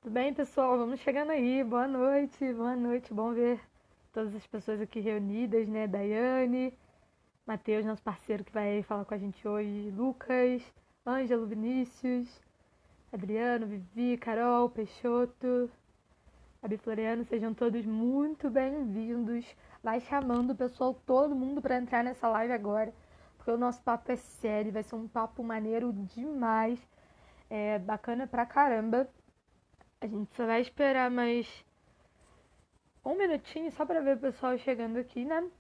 Tudo bem, pessoal? Vamos chegando aí. Boa noite, boa noite. Bom ver todas as pessoas aqui reunidas, né? Daiane, Matheus, nosso parceiro que vai falar com a gente hoje, Lucas, Ângelo, Vinícius, Adriano, Vivi, Carol, Peixoto, Abi Floriano, sejam todos muito bem-vindos. Vai chamando o pessoal, todo mundo para entrar nessa live agora, porque o nosso papo é sério, vai ser um papo maneiro demais, bacana pra caramba. A gente só vai esperar mais um minutinho só para ver o pessoal chegando aqui, né?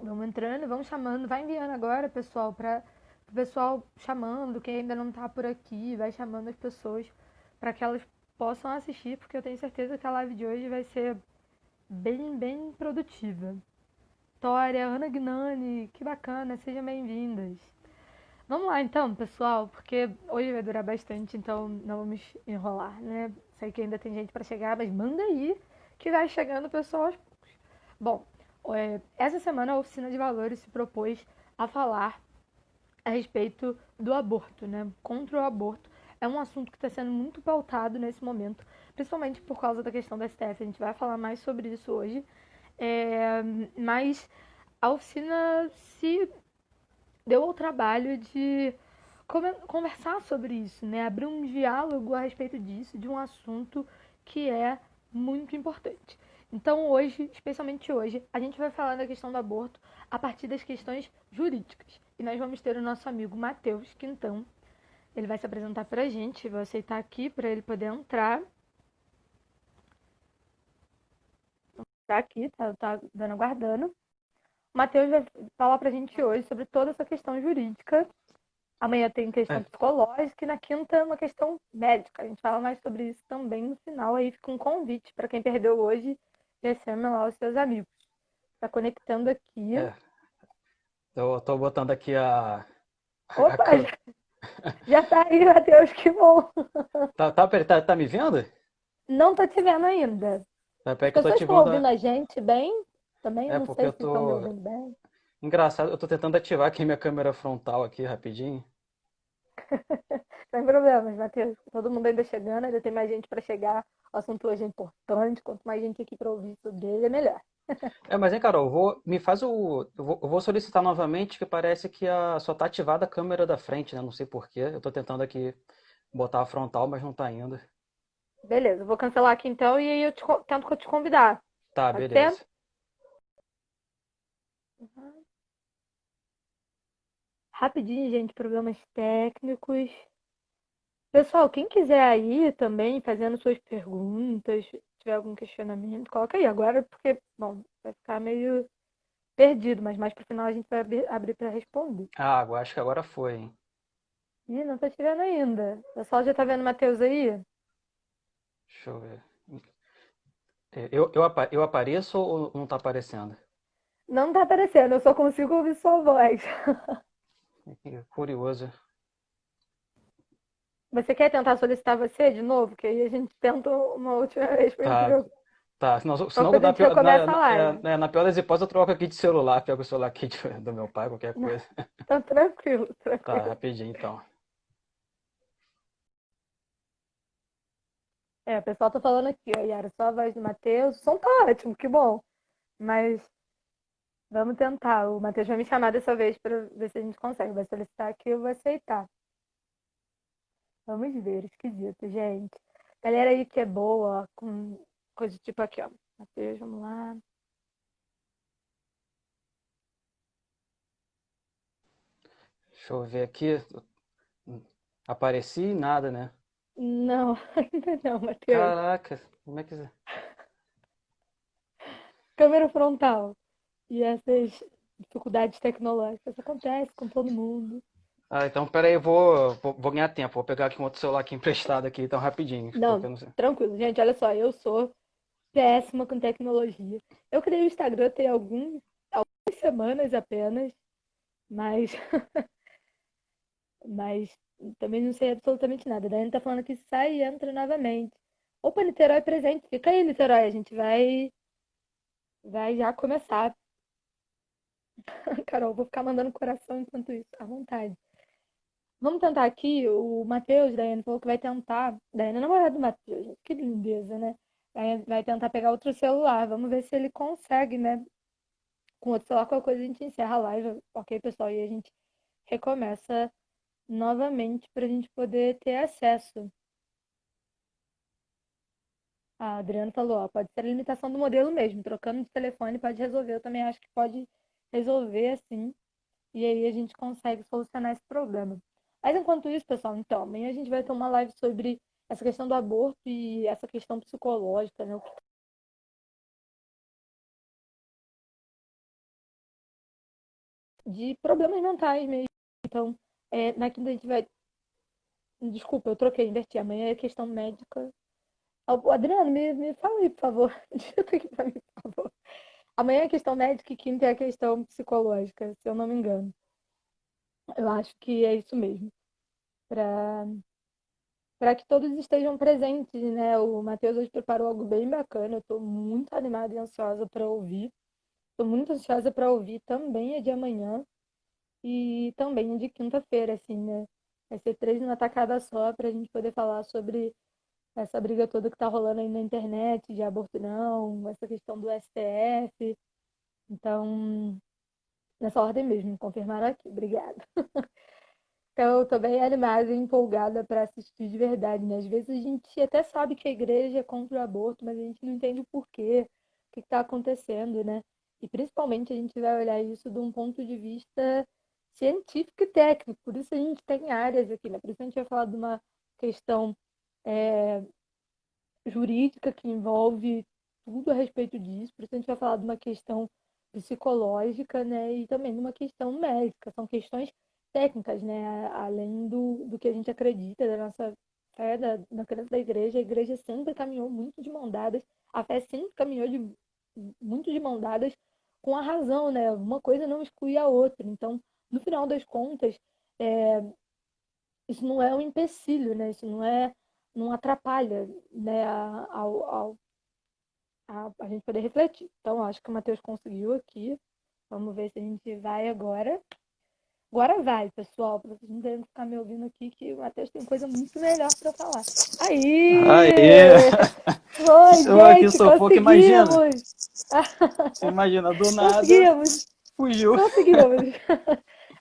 Vamos entrando, vamos chamando, vai enviando agora, pessoal, para o pessoal chamando, quem ainda não tá por aqui, vai chamando as pessoas para que elas possam assistir, porque eu tenho certeza que a live de hoje vai ser bem produtiva. Tória, Ana Gnani, que bacana, sejam bem-vindas. Vamos lá então, pessoal, porque hoje vai durar bastante, então não vamos enrolar, né? Sei que ainda tem gente para chegar, mas manda aí que vai chegando, pessoal. Bom, essa semana a Oficina de Valores se propôs a falar a respeito do aborto, né? Contra o aborto. É um assunto que está sendo muito pautado nesse momento, principalmente por causa da questão da STF. A gente vai falar mais sobre isso hoje. É, mas a oficina se deu ao trabalho de conversar sobre isso, né? Abrir um diálogo a respeito disso, de um assunto que é muito importante. Então, hoje, especialmente hoje, a gente vai falar da questão do aborto a partir das questões jurídicas. E nós vamos ter o nosso amigo Matheus Quintão. Ele vai se apresentar para a gente. Vou aceitar aqui para ele poder entrar. Tá aqui, tá dando aguardando. O Matheus vai falar para a gente hoje sobre toda essa questão jurídica. Amanhã tem questão É, psicológica e na quinta uma questão médica. A gente fala mais sobre isso também no final. Aí fica um convite para quem perdeu hoje, já chama lá os seus amigos. Está conectando aqui. é, eu tô botando aqui a Opa, câmera. já tá aí, Matheus, que bom. Tá me vendo? Não tô te vendo ainda. As Peraí que eu tô pessoas estão ativando. ouvindo a gente bem? Também É não porque sei eu se estão me tô. ouvindo bem. Engraçado, eu tô tentando ativar aqui minha câmera frontal aqui rapidinho. Sem problemas, Matheus. Todo mundo ainda chegando, ainda tem mais gente para chegar. O assunto hoje é importante. Quanto mais gente aqui para ouvir sobre ele, é melhor. Mas hein, Carol, me faz eu vou solicitar novamente que parece que só tá ativada a câmera da frente, né? Não sei por quê. Eu tô tentando aqui botar a frontal, mas não tá indo. Beleza, vou cancelar aqui então e aí eu tento te convidar. Tá, Pode ser? beleza. Rapidinho, gente, problemas técnicos. Pessoal, quem quiser aí também fazendo suas perguntas, tiver algum questionamento, coloca aí agora, porque, bom, vai ficar meio perdido, mas mais pro final a gente vai abrir para responder. Acho que agora foi, hein? Ih, não tô te vendo ainda. O pessoal já tá vendo o Matheus aí? Deixa eu ver. Eu apareço ou não tá aparecendo? Não tá aparecendo, eu só consigo ouvir sua voz. Curioso. Você quer tentar solicitar você de novo? Que aí a gente tenta uma última vez Tá, tá. pra Senão poder na, a gente recomeça a live. na pior das hipóteses eu troco aqui de celular, pego o celular aqui do meu pai, qualquer Não, coisa. tá tranquilo, Tá, tranquilo. rapidinho então. É, o pessoal tá falando aqui, ó, Yara, só a voz do Matheus. O som tá ótimo, que bom. Mas vamos tentar. O Matheus vai me chamar dessa vez pra ver se a gente consegue. Vai solicitar aqui, eu vou aceitar. Vamos ver, esquisito, gente. Galera aí que é boa, com coisa tipo aqui, ó. Matheus, vamos lá. Deixa eu ver aqui. Apareci e nada, né? Não, ainda não, Matheus. Caraca, como é que. Câmera frontal. E essas dificuldades tecnológicas acontecem com todo mundo. Então peraí, eu vou ganhar tempo. Vou pegar aqui um outro celular aqui emprestado aqui, então rapidinho, porque Não, eu não sei. tranquilo. Gente, olha só, eu sou péssima com tecnologia. Eu criei o Instagram tem algumas semanas apenas, mas, mas também não sei absolutamente nada. Daí a gente tá falando que sai e entra novamente. Opa, Niterói presente. Fica aí, Niterói. A gente vai já começar. Carol, vou ficar mandando coração enquanto isso, à vontade. Vamos tentar aqui, o Matheus, Daiane, falou que vai tentar. Daiane é namorado do Matheus, gente, que lindeza, né? Vai tentar pegar outro celular. Vamos ver se ele consegue, né? Com outro celular, qualquer coisa a gente encerra a live, ok, pessoal? E a gente recomeça novamente para a gente poder ter acesso. A Adriana falou, ó, pode ser a limitação do modelo mesmo, trocando de telefone pode resolver. Eu também acho que pode resolver assim, e aí a gente consegue solucionar esse problema. Mas enquanto isso, pessoal, então, amanhã a gente vai ter uma live sobre essa questão do aborto e essa questão psicológica, né? De problemas mentais mesmo. Então, na quinta a gente vai. Desculpa, eu troquei, inverti. Amanhã é questão médica. Adriano, me fala aí, por favor. Digita aqui pra mim, por favor. Amanhã é questão médica e quinta é a questão psicológica, se eu não me engano. Eu acho que é isso mesmo. Para que todos estejam presentes, né? O Matheus hoje preparou algo bem bacana. Eu estou muito animada e ansiosa para ouvir. Estou muito ansiosa para ouvir também a de amanhã e também a de quinta-feira, assim, né? Vai ser três numa tacada só para a gente poder falar sobre essa briga toda que está rolando aí na internet, de aborto não, essa questão do STF. Então, nessa ordem mesmo, confirmaram aqui. Obrigada. Então, eu tô bem animada e empolgada para assistir de verdade, né? Às vezes a gente até sabe que a igreja é contra o aborto, mas a gente não entende o porquê, o que está acontecendo, né? E principalmente a gente vai olhar isso de um ponto de vista científico e técnico. Por isso a gente tem áreas aqui, né? Por isso a gente vai falar de uma questão jurídica que envolve tudo a respeito disso. Por isso a gente vai falar de uma questão psicológica, né? E também de uma questão médica. São questões técnicas, né? Além do que a gente acredita, da nossa fé, da crença da igreja. A igreja sempre caminhou muito de mão dadas. A fé sempre caminhou muito de mão dadas com a razão, né? Uma coisa não exclui a outra. Então, no final das contas, é, isso não é um empecilho, né? Isso não atrapalha, né, a gente poder refletir. Então, acho que o Matheus conseguiu aqui. Vamos ver se a gente vai agora. Agora vai, pessoal, para vocês não terem que ficar me ouvindo aqui, que o Matheus tem coisa muito melhor para falar. Aê! Aí! Foi, Eu aqui gente, sou pouco, imagina. conseguimos! Você imagina, do nada, Conseguimos! fugiu. Conseguimos!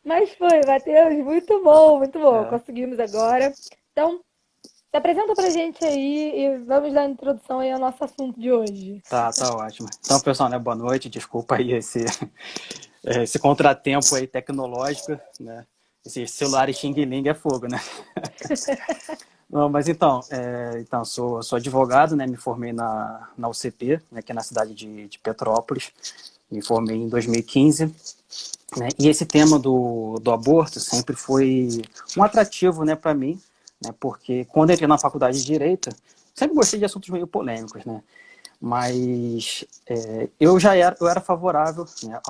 Mas foi, Matheus, muito bom, muito bom. É, Conseguimos agora. Então, se apresenta pra gente aí e vamos dar introdução aí ao nosso assunto de hoje. tá ótimo. Então, pessoal, né, boa noite. Desculpa aí esse contratempo aí tecnológico, né? Esse celular Xing Ling é fogo, né? Não, mas então sou advogado, né? Me formei na UCP, né, aqui na cidade de Petrópolis. Me formei em 2015, né? E esse tema do aborto sempre foi um atrativo, né, para mim, né? Porque quando eu entrei na faculdade de Direito, sempre gostei de assuntos meio polêmicos, né? Mas eu era favorável, né,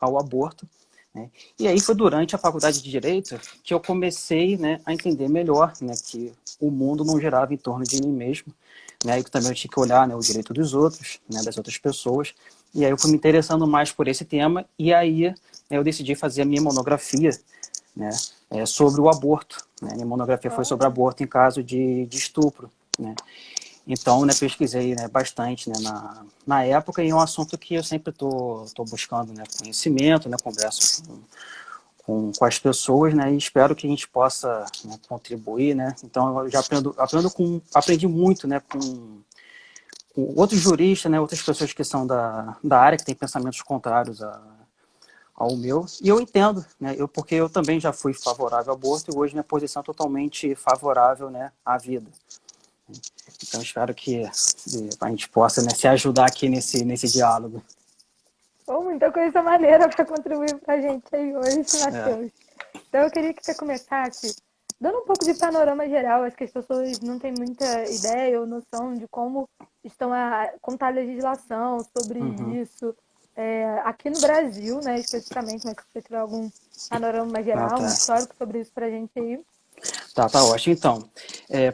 ao aborto, né? E aí foi durante a faculdade de Direito que eu comecei, né, a entender melhor, né, que o mundo não girava em torno de mim mesmo, né, e que também eu tinha que olhar, né, o direito dos outros, né, das outras pessoas. E aí eu fui me interessando mais por esse tema e aí, né, eu decidi fazer a minha monografia, né, sobre o aborto. Né? Minha monografia foi sobre Olha, aborto em caso de estupro, né? Então, né, pesquisei, né, bastante, né, na época, e é um assunto que eu sempre tô buscando, né, conhecimento, né, converso com as pessoas, né, e espero que a gente possa, né, contribuir, né. Então, eu já aprendi muito, né, com outros juristas, né, outras pessoas que são da área, que têm pensamentos contrários ao meu, e eu entendo, né, porque eu também já fui favorável ao aborto, e hoje minha posição é totalmente favorável, né, à vida. Então, espero que a gente possa, né, se ajudar aqui nesse diálogo. pô, muita coisa maneira para contribuir pra gente aí hoje, É. Matheus. Então eu queria que você começasse dando um pouco de panorama geral. Acho que as pessoas não têm muita ideia ou noção de como está a legislação sobre Uhum. isso. Aqui no Brasil, né, especificamente, mas se você tiver algum panorama mais Ah, geral, tá. um histórico sobre isso pra gente aí. Tá ótimo. Então,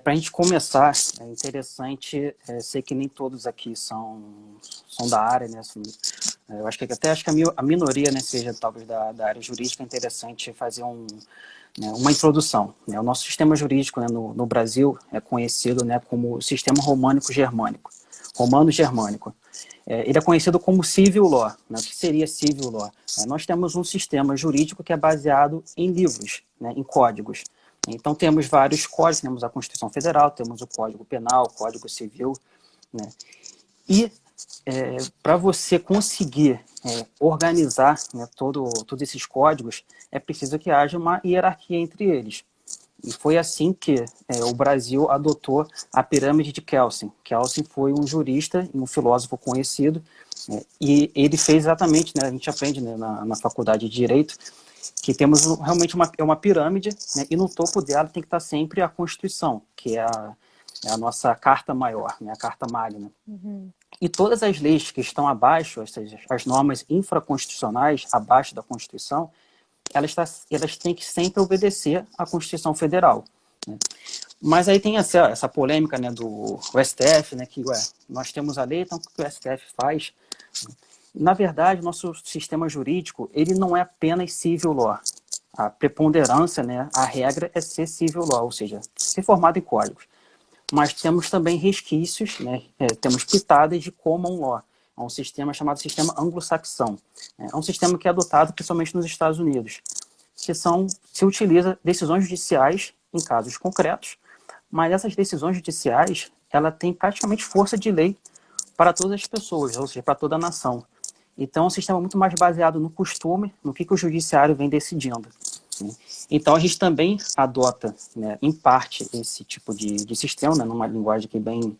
para a gente começar, é interessante, sei que nem todos aqui são da área, né? Assim, eu acho que a minoria, né, seja talvez da área jurídica. É interessante fazer né, uma introdução. Né? O nosso sistema jurídico, né, no Brasil é conhecido, né, como sistema românico-germânico. Romano-germânico. Ele é conhecido como civil law. Né? O que seria civil law? Nós temos um sistema jurídico que é baseado em livros, né, em códigos. Então temos vários códigos, temos a Constituição Federal, temos o Código Penal, o Código Civil, né? E para você conseguir organizar, né, todos esses códigos, é preciso que haja uma hierarquia entre eles. E foi assim que o Brasil adotou a pirâmide de Kelsen. Kelsen foi um jurista e um filósofo conhecido, e ele fez exatamente, né, a gente aprende, né, na faculdade de Direito, que temos realmente uma pirâmide, né, e no topo dela tem que estar sempre a Constituição, que é a nossa carta maior, né, a carta magna. Uhum. E todas as leis que estão abaixo, ou seja, as normas infraconstitucionais abaixo da Constituição, elas têm que sempre obedecer à Constituição Federal. Né? Mas aí tem essa polêmica, né, do STF, né, que nós temos a lei, então o que o STF faz? Na verdade, nosso sistema jurídico ele não é apenas civil law. A preponderância, né, a regra é ser civil law, ou seja, ser formado em códigos. Mas temos também resquícios, né, temos pitadas de common law. É um sistema chamado sistema anglo-saxão. É um sistema que é adotado principalmente nos Estados Unidos, que se utiliza decisões judiciais em casos concretos, mas essas decisões judiciais ela tem praticamente força de lei para todas as pessoas, ou seja, para toda a nação. Então, é um sistema muito mais baseado no costume, no que o judiciário vem decidindo. Então, a gente também adota, né, em parte, esse tipo de sistema, né, numa linguagem que é bem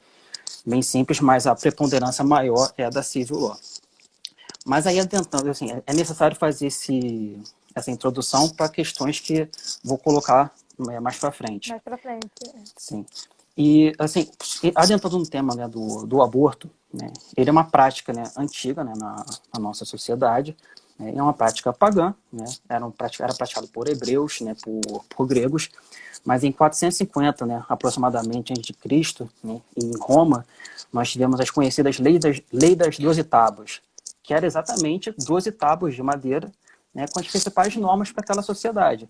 simples, mas a preponderância maior é a da civil law. Mas aí, tentando, assim, é necessário fazer essa introdução para questões que vou colocar mais para frente. Mais pra frente. Sim. E, assim, adiantando no tema, né, do aborto, né, ele é uma prática, né, antiga, né, na nossa sociedade, né, é uma prática pagã, né, era praticado por hebreus, né, por gregos, mas em 450, né, aproximadamente, antes de Cristo, né, em Roma, nós tivemos as conhecidas Lei das 12 Tábuas, que era exatamente 12 tábuas de madeira, né, com as principais normas para aquela sociedade.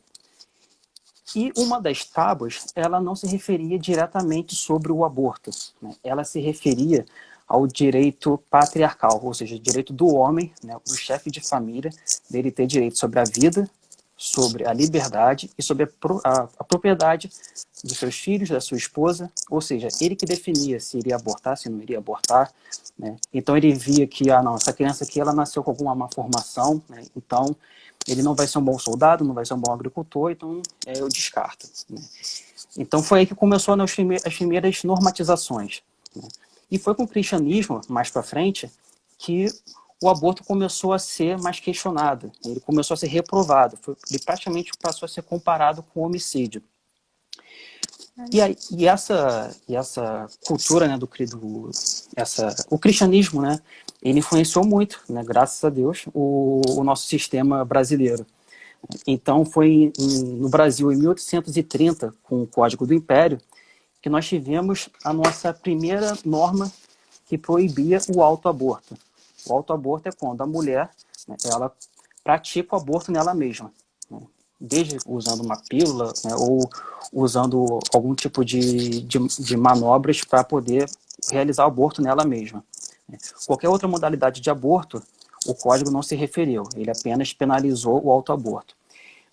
E uma das tábuas, ela não se referia diretamente sobre o aborto, né? Ela se referia ao direito patriarcal, ou seja, o direito do homem, né, do chefe de família, dele ter direito sobre a vida, sobre a liberdade e sobre a propriedade dos seus filhos, da sua esposa, ou seja, ele que definia se iria abortar, se não iria abortar, né? Então ele via que essa criança aqui ela nasceu com alguma malformação, né? Então ele não vai ser um bom soldado, não vai ser um bom agricultor, então eu descarto. Né? Então foi aí que começou as primeiras normatizações. Né? E foi com o cristianismo, mais para frente, que o aborto começou a ser mais questionado. Ele começou a ser reprovado. Ele praticamente passou a ser comparado com o homicídio. E essa cultura, né, o cristianismo, né, ele influenciou muito, né, graças a Deus, o nosso sistema brasileiro. Então, foi no Brasil, em 1830, com o Código do Império, que nós tivemos a nossa primeira norma que proibia o autoaborto. O autoaborto é quando a mulher, né, ela pratica o aborto nela mesma, né, desde usando uma pílula, né, ou usando algum tipo de manobras para poder realizar o aborto nela mesma. Qualquer outra modalidade de aborto, o Código não se referiu, ele apenas penalizou o autoaborto.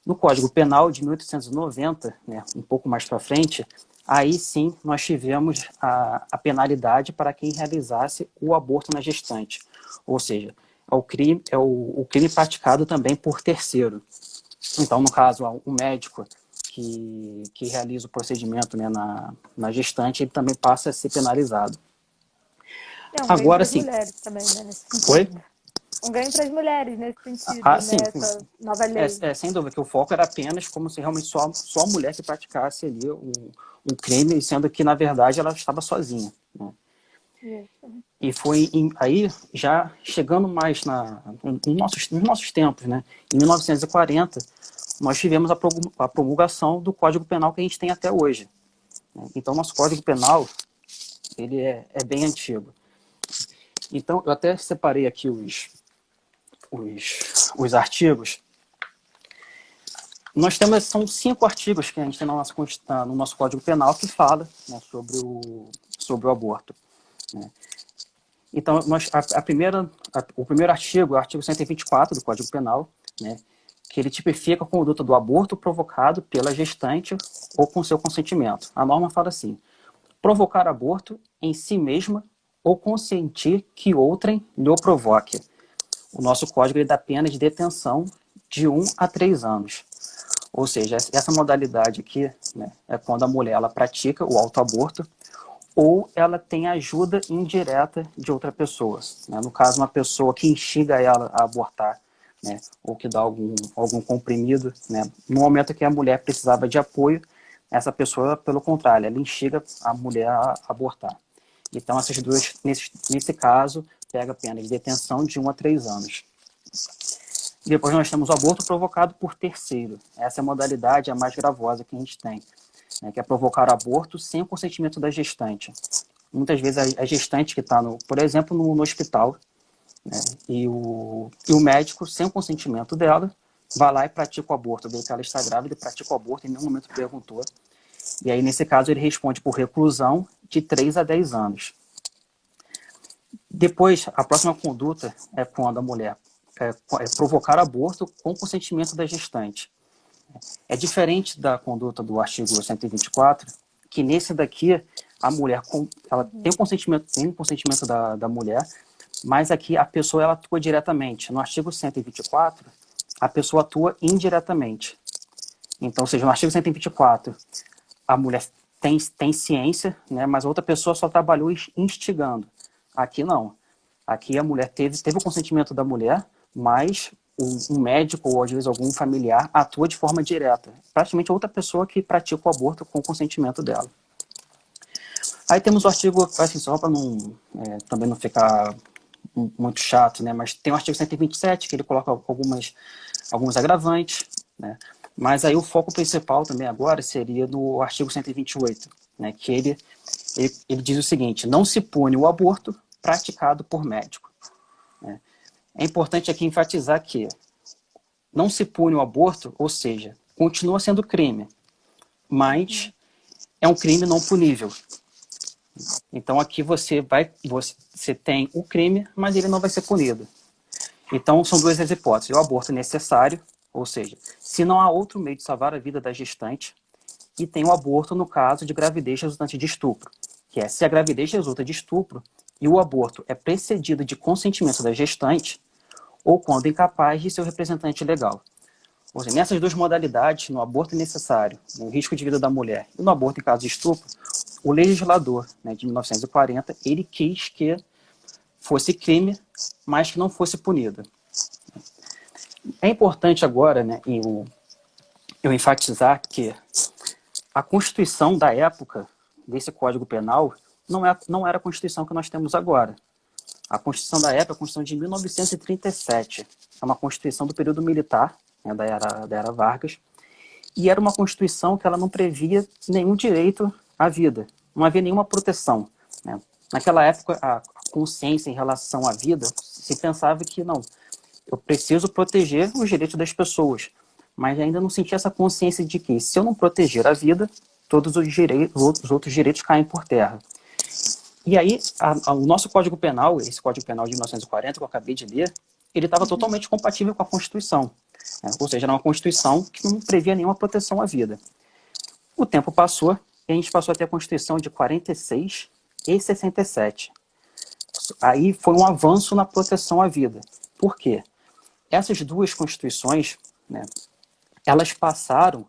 No Código Penal de 1890, né, um pouco mais para frente, aí sim nós tivemos a penalidade para quem realizasse o aborto na gestante. Ou seja, o crime praticado também por terceiro. Então, no caso, o médico que realiza o procedimento, né, na gestante, ele também passa a ser penalizado. É um ganho Agora para as sim. mulheres também, né, nesse sentido. Oi? Um ganho para as mulheres nesse sentido, Sim. né, essa nova lei. Sem dúvida, que o foco era apenas como se realmente só a mulher que praticasse ali um crime, sendo que, na verdade, ela estava sozinha. Né? Isso. E foi aí, já chegando mais nos nossos tempos, né? Em 1940, nós tivemos a promulgação do Código Penal que a gente tem até hoje. Né? Então, nosso Código Penal, ele é bem antigo. Então, eu até separei aqui os artigos. Nós temos, são 5 artigos que a gente tem no nosso Código Penal que fala, né, sobre o aborto, né? Então, o primeiro artigo é o artigo 124 do Código Penal, né, que ele tipifica a conduta do aborto provocado pela gestante ou com seu consentimento. A norma fala assim: provocar aborto em si mesma ou consentir que outrem lhe o provoque. O nosso código ele dá pena de detenção de 1 a 3 anos. Ou seja, essa modalidade aqui, né, é quando a mulher ela pratica o autoaborto ou ela tem ajuda indireta de outra pessoa, né? No caso, uma pessoa que instiga ela a abortar, né, ou que dá algum comprimido, né? No momento que a mulher precisava de apoio, essa pessoa, pelo contrário, ela instiga a mulher a abortar. Então, essas duas, nesse caso, pega a pena de detenção de 1 a 3 anos. Depois nós temos o aborto provocado por terceiro. Essa é a modalidade a mais gravosa que a gente tem, né, que é provocar aborto sem o consentimento da gestante. Muitas vezes a gestante que está, por exemplo, no hospital, né, e o médico, sem o consentimento dela, vai lá e pratica o aborto. Vê que ela está grávida e pratica o aborto, em nenhum momento perguntou. E aí, nesse caso, ele responde por reclusão de 3 a 10 anos. Depois, a próxima conduta é quando a mulher provocar aborto com consentimento da gestante. É diferente da conduta do artigo 124, que nesse daqui a mulher ela tem o consentimento da mulher, mas aqui a pessoa ela atua diretamente. No artigo 124, a pessoa atua indiretamente. Então, ou seja, no artigo 124, a mulher tem ciência, né, mas a outra pessoa só trabalhou instigando. Aqui não. Aqui a mulher teve o consentimento da mulher, mas um médico ou às vezes algum familiar atua de forma direta. Praticamente outra pessoa que pratica o aborto com o consentimento dela. Aí temos o artigo, assim, só para também não ficar muito chato, né? Mas tem o artigo 127, que ele coloca alguns agravantes, né? Mas aí o foco principal também agora seria no artigo 128, né? Que ele diz o seguinte: não se pune o aborto praticado por médico, né? É importante aqui enfatizar que não se pune o aborto, ou seja, continua sendo crime, mas é um crime não punível. Então aqui você tem o crime, mas ele não vai ser punido. Então são duas as hipóteses: o aborto necessário, ou seja, se não há outro meio de salvar a vida da gestante, e tem o aborto no caso de gravidez resultante de estupro, que é se a gravidez resulta de estupro e o aborto é precedido de consentimento da gestante, ou quando incapaz de seu representante legal. Ou seja, nessas duas modalidades, no aborto necessário, no risco de vida da mulher e no aborto em caso de estupro, o legislador, né, de 1940, ele quis que fosse crime, mas que não fosse punido. É importante agora, né, eu enfatizar que a Constituição da época desse Código Penal não era a Constituição que nós temos agora. A Constituição da época é a Constituição de 1937. É uma Constituição do período militar, né, da era Vargas, e era uma Constituição que ela não previa nenhum direito à vida, não havia nenhuma proteção, né? Naquela época, a consciência em relação à vida, se pensava que não, eu preciso proteger os direitos das pessoas, mas ainda não sentia essa consciência de que, se eu não proteger a vida, todos os outros direitos caem por terra. E aí, o nosso Código Penal, esse Código Penal de 1940, que eu acabei de ler, ele estava totalmente compatível com a Constituição, né? Ou seja, era uma Constituição que não previa nenhuma proteção à vida. O tempo passou e a gente passou a ter a Constituição de 46 e 67. Aí foi um avanço na proteção à vida. Por quê? Essas duas Constituições, né, elas passaram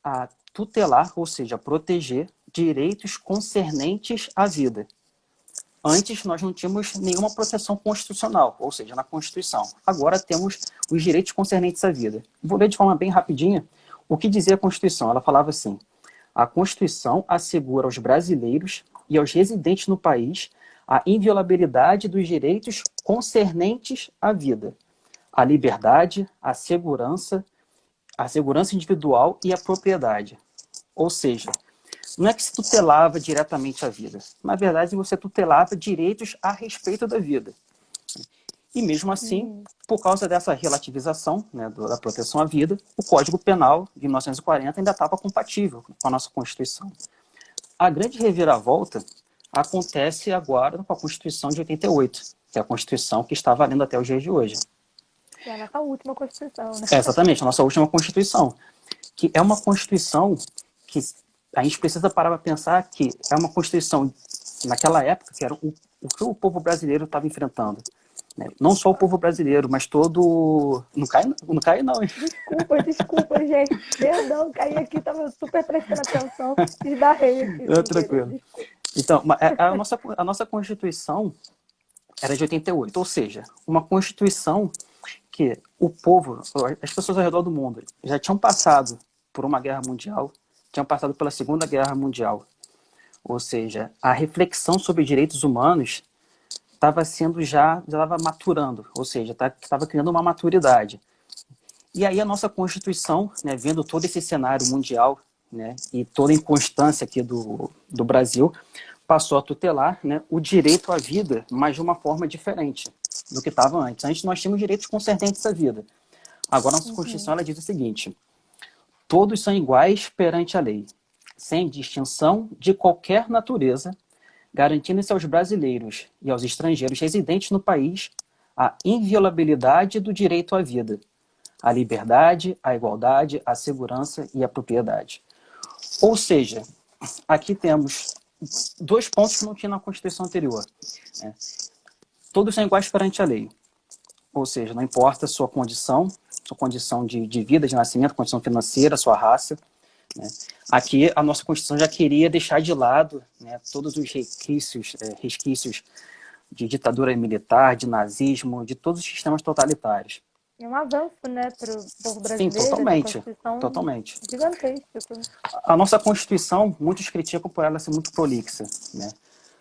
a tutelar, ou seja, proteger direitos concernentes à vida. Antes, nós não tínhamos nenhuma proteção constitucional, ou seja, na Constituição. Agora temos os direitos concernentes à vida. Vou ler de forma bem rapidinha o que dizia a Constituição. Ela falava assim: a Constituição assegura aos brasileiros e aos residentes no país a inviolabilidade dos direitos concernentes à vida, a liberdade, a segurança individual e a propriedade. Ou seja, não é que se tutelava diretamente a vida. Na verdade, você tutelava direitos a respeito da vida. E mesmo assim, por causa dessa relativização, né, da proteção à vida, o Código Penal de 1940 ainda estava compatível com a nossa Constituição. A grande reviravolta acontece agora com a Constituição de 88, que é a Constituição que está valendo até os dias de hoje. Que é a nossa última Constituição, né? É exatamente, a nossa última Constituição, que é uma Constituição que a gente precisa parar para pensar que é uma Constituição, naquela época, que era o que o povo brasileiro estava enfrentando. Né? Não só o povo brasileiro, mas todo... Não cai não, hein? Desculpa, gente. Perdão, caí aqui, estava super prestando atenção, esbarrei aqui. Tranquilo. Então, a nossa Constituição era de 88, ou seja, uma Constituição que o povo, as pessoas ao redor do mundo, já tinham passado por uma guerra mundial, tinham passado pela Segunda Guerra Mundial. Ou seja, a reflexão sobre direitos humanos já estava maturando, ou seja, estava criando uma maturidade. E aí a nossa Constituição, né, vendo todo esse cenário mundial, né, e toda a inconstância aqui do Brasil, passou a tutelar, né, o direito à vida, mas de uma forma diferente do que estava antes. Antes nós tínhamos direitos concernentes à vida. Agora a nossa Constituição ela diz o seguinte: todos são iguais perante a lei, sem distinção de qualquer natureza, garantindo-se aos brasileiros e aos estrangeiros residentes no país a inviolabilidade do direito à vida, a liberdade, a igualdade, a segurança e a propriedade. Ou seja, aqui temos dois pontos que não tinha na Constituição anterior. Né? Todos são iguais perante a lei. Ou seja, não importa a sua condição de vida, de nascimento, condição financeira, sua raça. Né? Aqui a nossa Constituição já queria deixar de lado, né, todos os resquícios de ditadura militar, de nazismo, de todos os sistemas totalitários. É um avanço, né, para o povo brasileiro. Sim, totalmente. Gigantesco. A nossa Constituição, muitos criticam por ela ser muito prolixa, né?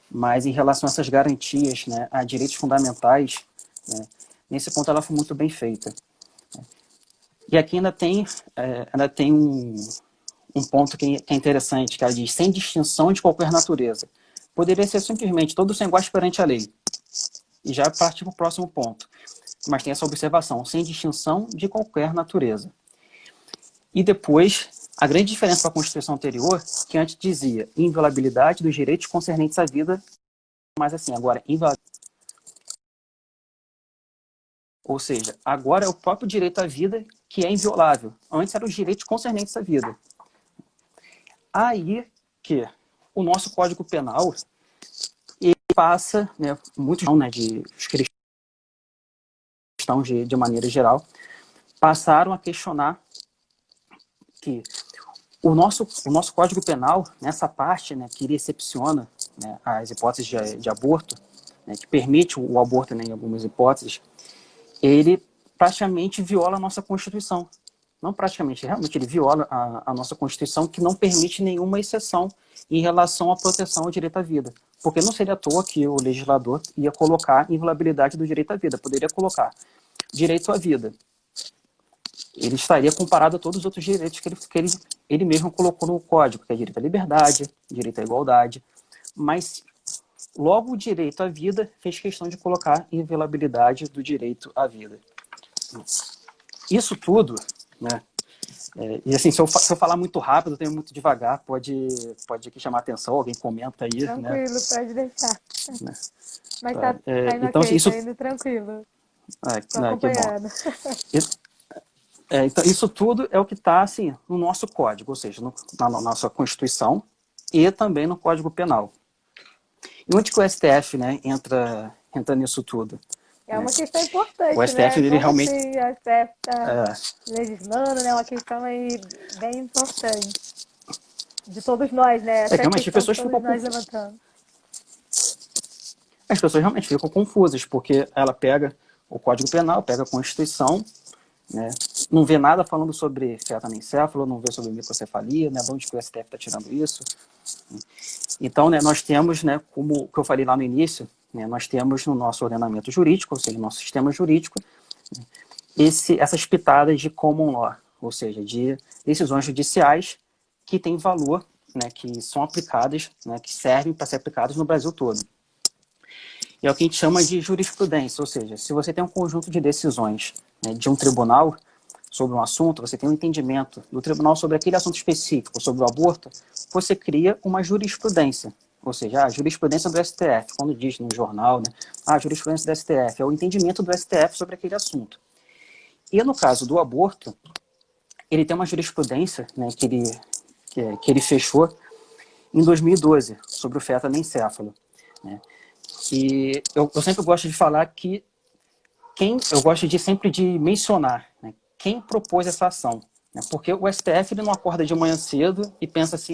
Mas em relação a essas garantias, né, a direitos fundamentais, né, nesse ponto ela foi muito bem feita. E aqui ainda tem um ponto que é interessante, que ela diz, sem distinção de qualquer natureza. Poderia ser simplesmente, todos são iguais perante a lei. E já partir para o próximo ponto. Mas tem essa observação, sem distinção de qualquer natureza. E depois, a grande diferença para a Constituição anterior, que antes dizia inviolabilidade dos direitos concernentes à vida, mas assim, agora, inviolabilidade. Ou seja, agora é o próprio direito à vida que é inviolável. Antes eram os direitos concernentes à vida. Aí que o nosso Código Penal ele passa, né, muitos os cristãos de maneira geral, passaram a questionar que o nosso Código Penal, nessa parte, né, que ele excepciona, né, as hipóteses de aborto, né, que permite o aborto, né, em algumas hipóteses, ele praticamente viola a nossa Constituição. Não praticamente, realmente ele viola a nossa Constituição, que não permite nenhuma exceção em relação à proteção ao direito à vida. Porque não seria à toa que o legislador ia colocar inviolabilidade do direito à vida. Poderia colocar direito à vida. Ele estaria comparado a todos os outros direitos que ele mesmo colocou no Código, que é direito à liberdade, direito à igualdade. Mas logo o direito à vida fez questão de colocar inviolabilidade do direito à vida. Isso tudo, né? E assim, se eu falar muito rápido, eu tenho muito devagar, pode aqui chamar atenção, alguém comenta aí. Tranquilo, né? Pode deixar. Né? Mas tá indo então, ok, isso... tá indo tranquilo. Tô acompanhando. Então, isso tudo é o que está assim, no nosso código, ou seja, na nossa Constituição e também no Código Penal. E onde que o STF, né, entra nisso tudo? É uma questão importante, o STF, né? Ele realmente... Assim, o STF está legislando, né? Uma questão aí bem importante. De todos nós, né? Essa realmente as pessoas ficam levantando. As pessoas realmente ficam confusas, porque ela pega o Código Penal, pega a Constituição, né? Não vê nada falando sobre feto-anencefalo, não vê sobre microcefalia, né? De onde que o STF está tirando isso. Então, né, nós temos, né, como que eu falei lá no início, né, nós temos no nosso ordenamento jurídico, ou seja, no nosso sistema jurídico, essas pitadas de common law, ou seja, de decisões judiciais que têm valor, né, que são aplicadas, né, que servem para ser aplicadas no Brasil todo. E é o que a gente chama de jurisprudência, ou seja, se você tem um conjunto de decisões, né, de um tribunal sobre um assunto, você tem um entendimento do tribunal sobre aquele assunto específico, sobre o aborto, você cria uma jurisprudência. Ou seja, a jurisprudência do STF, quando diz no jornal, né, a jurisprudência do STF, é o entendimento do STF sobre aquele assunto. E no caso do aborto, ele tem uma jurisprudência, né, que ele fechou em 2012, sobre o feto anencefalo, né? E eu sempre gosto de falar que eu gosto de sempre de mencionar, né, quem propôs essa ação, né? Porque o STF ele não acorda de manhã cedo e pensa assim,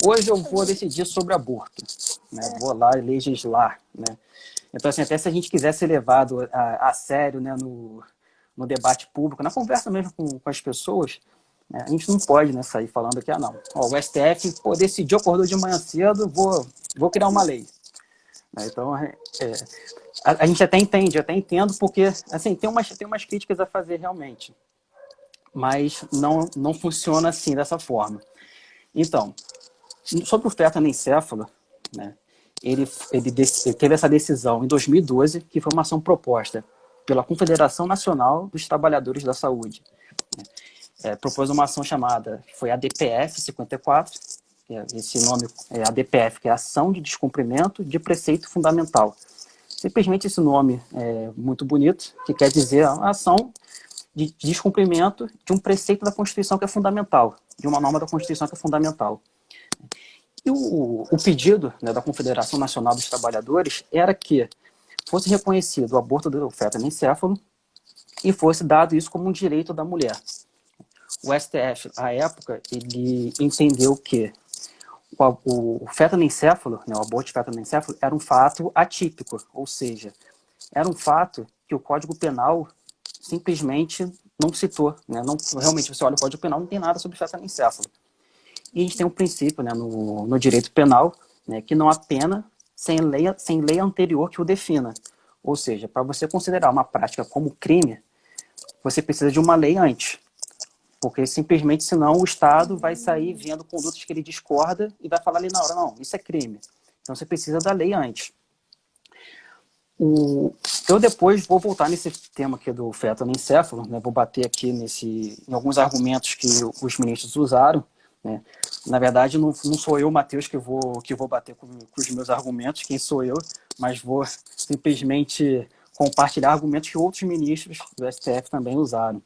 hoje eu vou decidir sobre aborto, né? Vou lá legislar, né? Então, assim, até se a gente quiser ser levado a sério, né, no debate público, na conversa mesmo com as pessoas, né, a gente não pode, né, sair falando que, não, o STF decidiu, acordou de manhã cedo, vou criar uma lei. Então, a gente até entende, eu até entendo, porque assim, tem umas críticas a fazer realmente, mas não funciona assim, dessa forma. Então, sobre o feto anencefalo, né, ele teve essa decisão em 2012, que foi uma ação proposta pela Confederação Nacional dos Trabalhadores da Saúde. Propôs uma ação chamada, foi a DPF 54, esse nome é a DPF, que é Ação de Descumprimento de Preceito Fundamental. Simplesmente esse nome é muito bonito, que quer dizer a ação de descumprimento de um preceito da Constituição que é fundamental, de uma norma da Constituição que é fundamental. E o pedido, né, da Confederação Nacional dos Trabalhadores era que fosse reconhecido o aborto do feto anencefalo e fosse dado isso como um direito da mulher. O STF, à época, ele entendeu que o feto anencefalo, né, o aborto de feto anencefalo, era um fato atípico, ou seja, era um fato que o Código Penal simplesmente não citou. Né? Realmente, você olha o Código Penal, não tem nada sobre feto anencefalo. E a gente tem um princípio, né, no direito penal, né, que não há pena sem lei anterior que o defina. Ou seja, para você considerar uma prática como crime, você precisa de uma lei antes. Porque simplesmente, senão, o Estado vai sair vendo condutas que ele discorda e vai falar ali na hora, não, isso é crime. Então você precisa da lei antes. Eu depois vou voltar nesse tema aqui do feto anencefalo, né? Vou bater aqui em alguns argumentos que os ministros usaram. Né? Na verdade, não sou eu, Matheus, que vou bater com os meus argumentos, quem sou eu, mas vou simplesmente compartilhar argumentos que outros ministros do STF também usaram.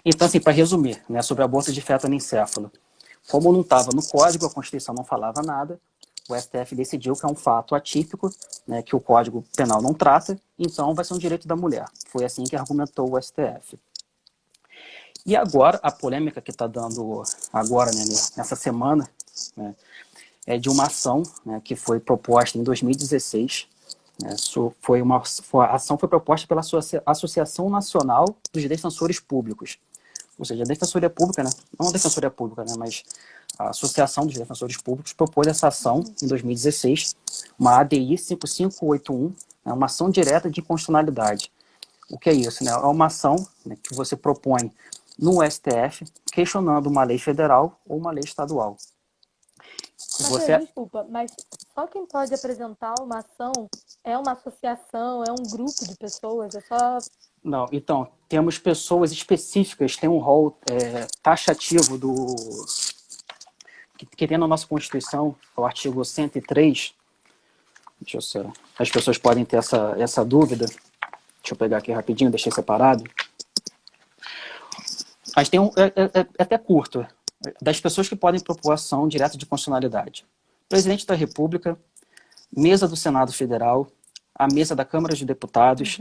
Então, assim, para resumir, né, sobre aborto de feto anencefalo, como não estava no Código, a Constituição não falava nada, o STF decidiu que é um fato atípico, né, que o Código Penal não trata, então vai ser um direito da mulher. Foi assim que argumentou o STF. E agora, a polêmica que está dando agora, né, nessa semana, né, é de uma ação, né, que foi proposta em 2016. A ação foi proposta pela Associação Nacional dos Defensores Públicos. Ou seja, a Defensoria Pública, né, não a Defensoria Pública, né, mas a Associação dos Defensores Públicos propôs essa ação em 2016, uma ADI 5581, né, uma ação direta de inconstitucionalidade. O que é isso? Né? É uma ação, né, que você propõe no STF, questionando uma lei federal ou uma lei estadual. Desculpa, mas só quem pode apresentar uma ação é uma associação, é um grupo de pessoas, é só... Não, então, temos pessoas específicas, tem um rol taxativo que tem na nossa Constituição, o artigo 103. Deixa eu ser, as pessoas podem ter essa dúvida. Deixa eu pegar aqui rapidinho, deixei separado. Mas tem é até curto. Das pessoas que podem propor ação direta de constitucionalidade. Presidente da República, mesa do Senado Federal, a mesa da Câmara de Deputados,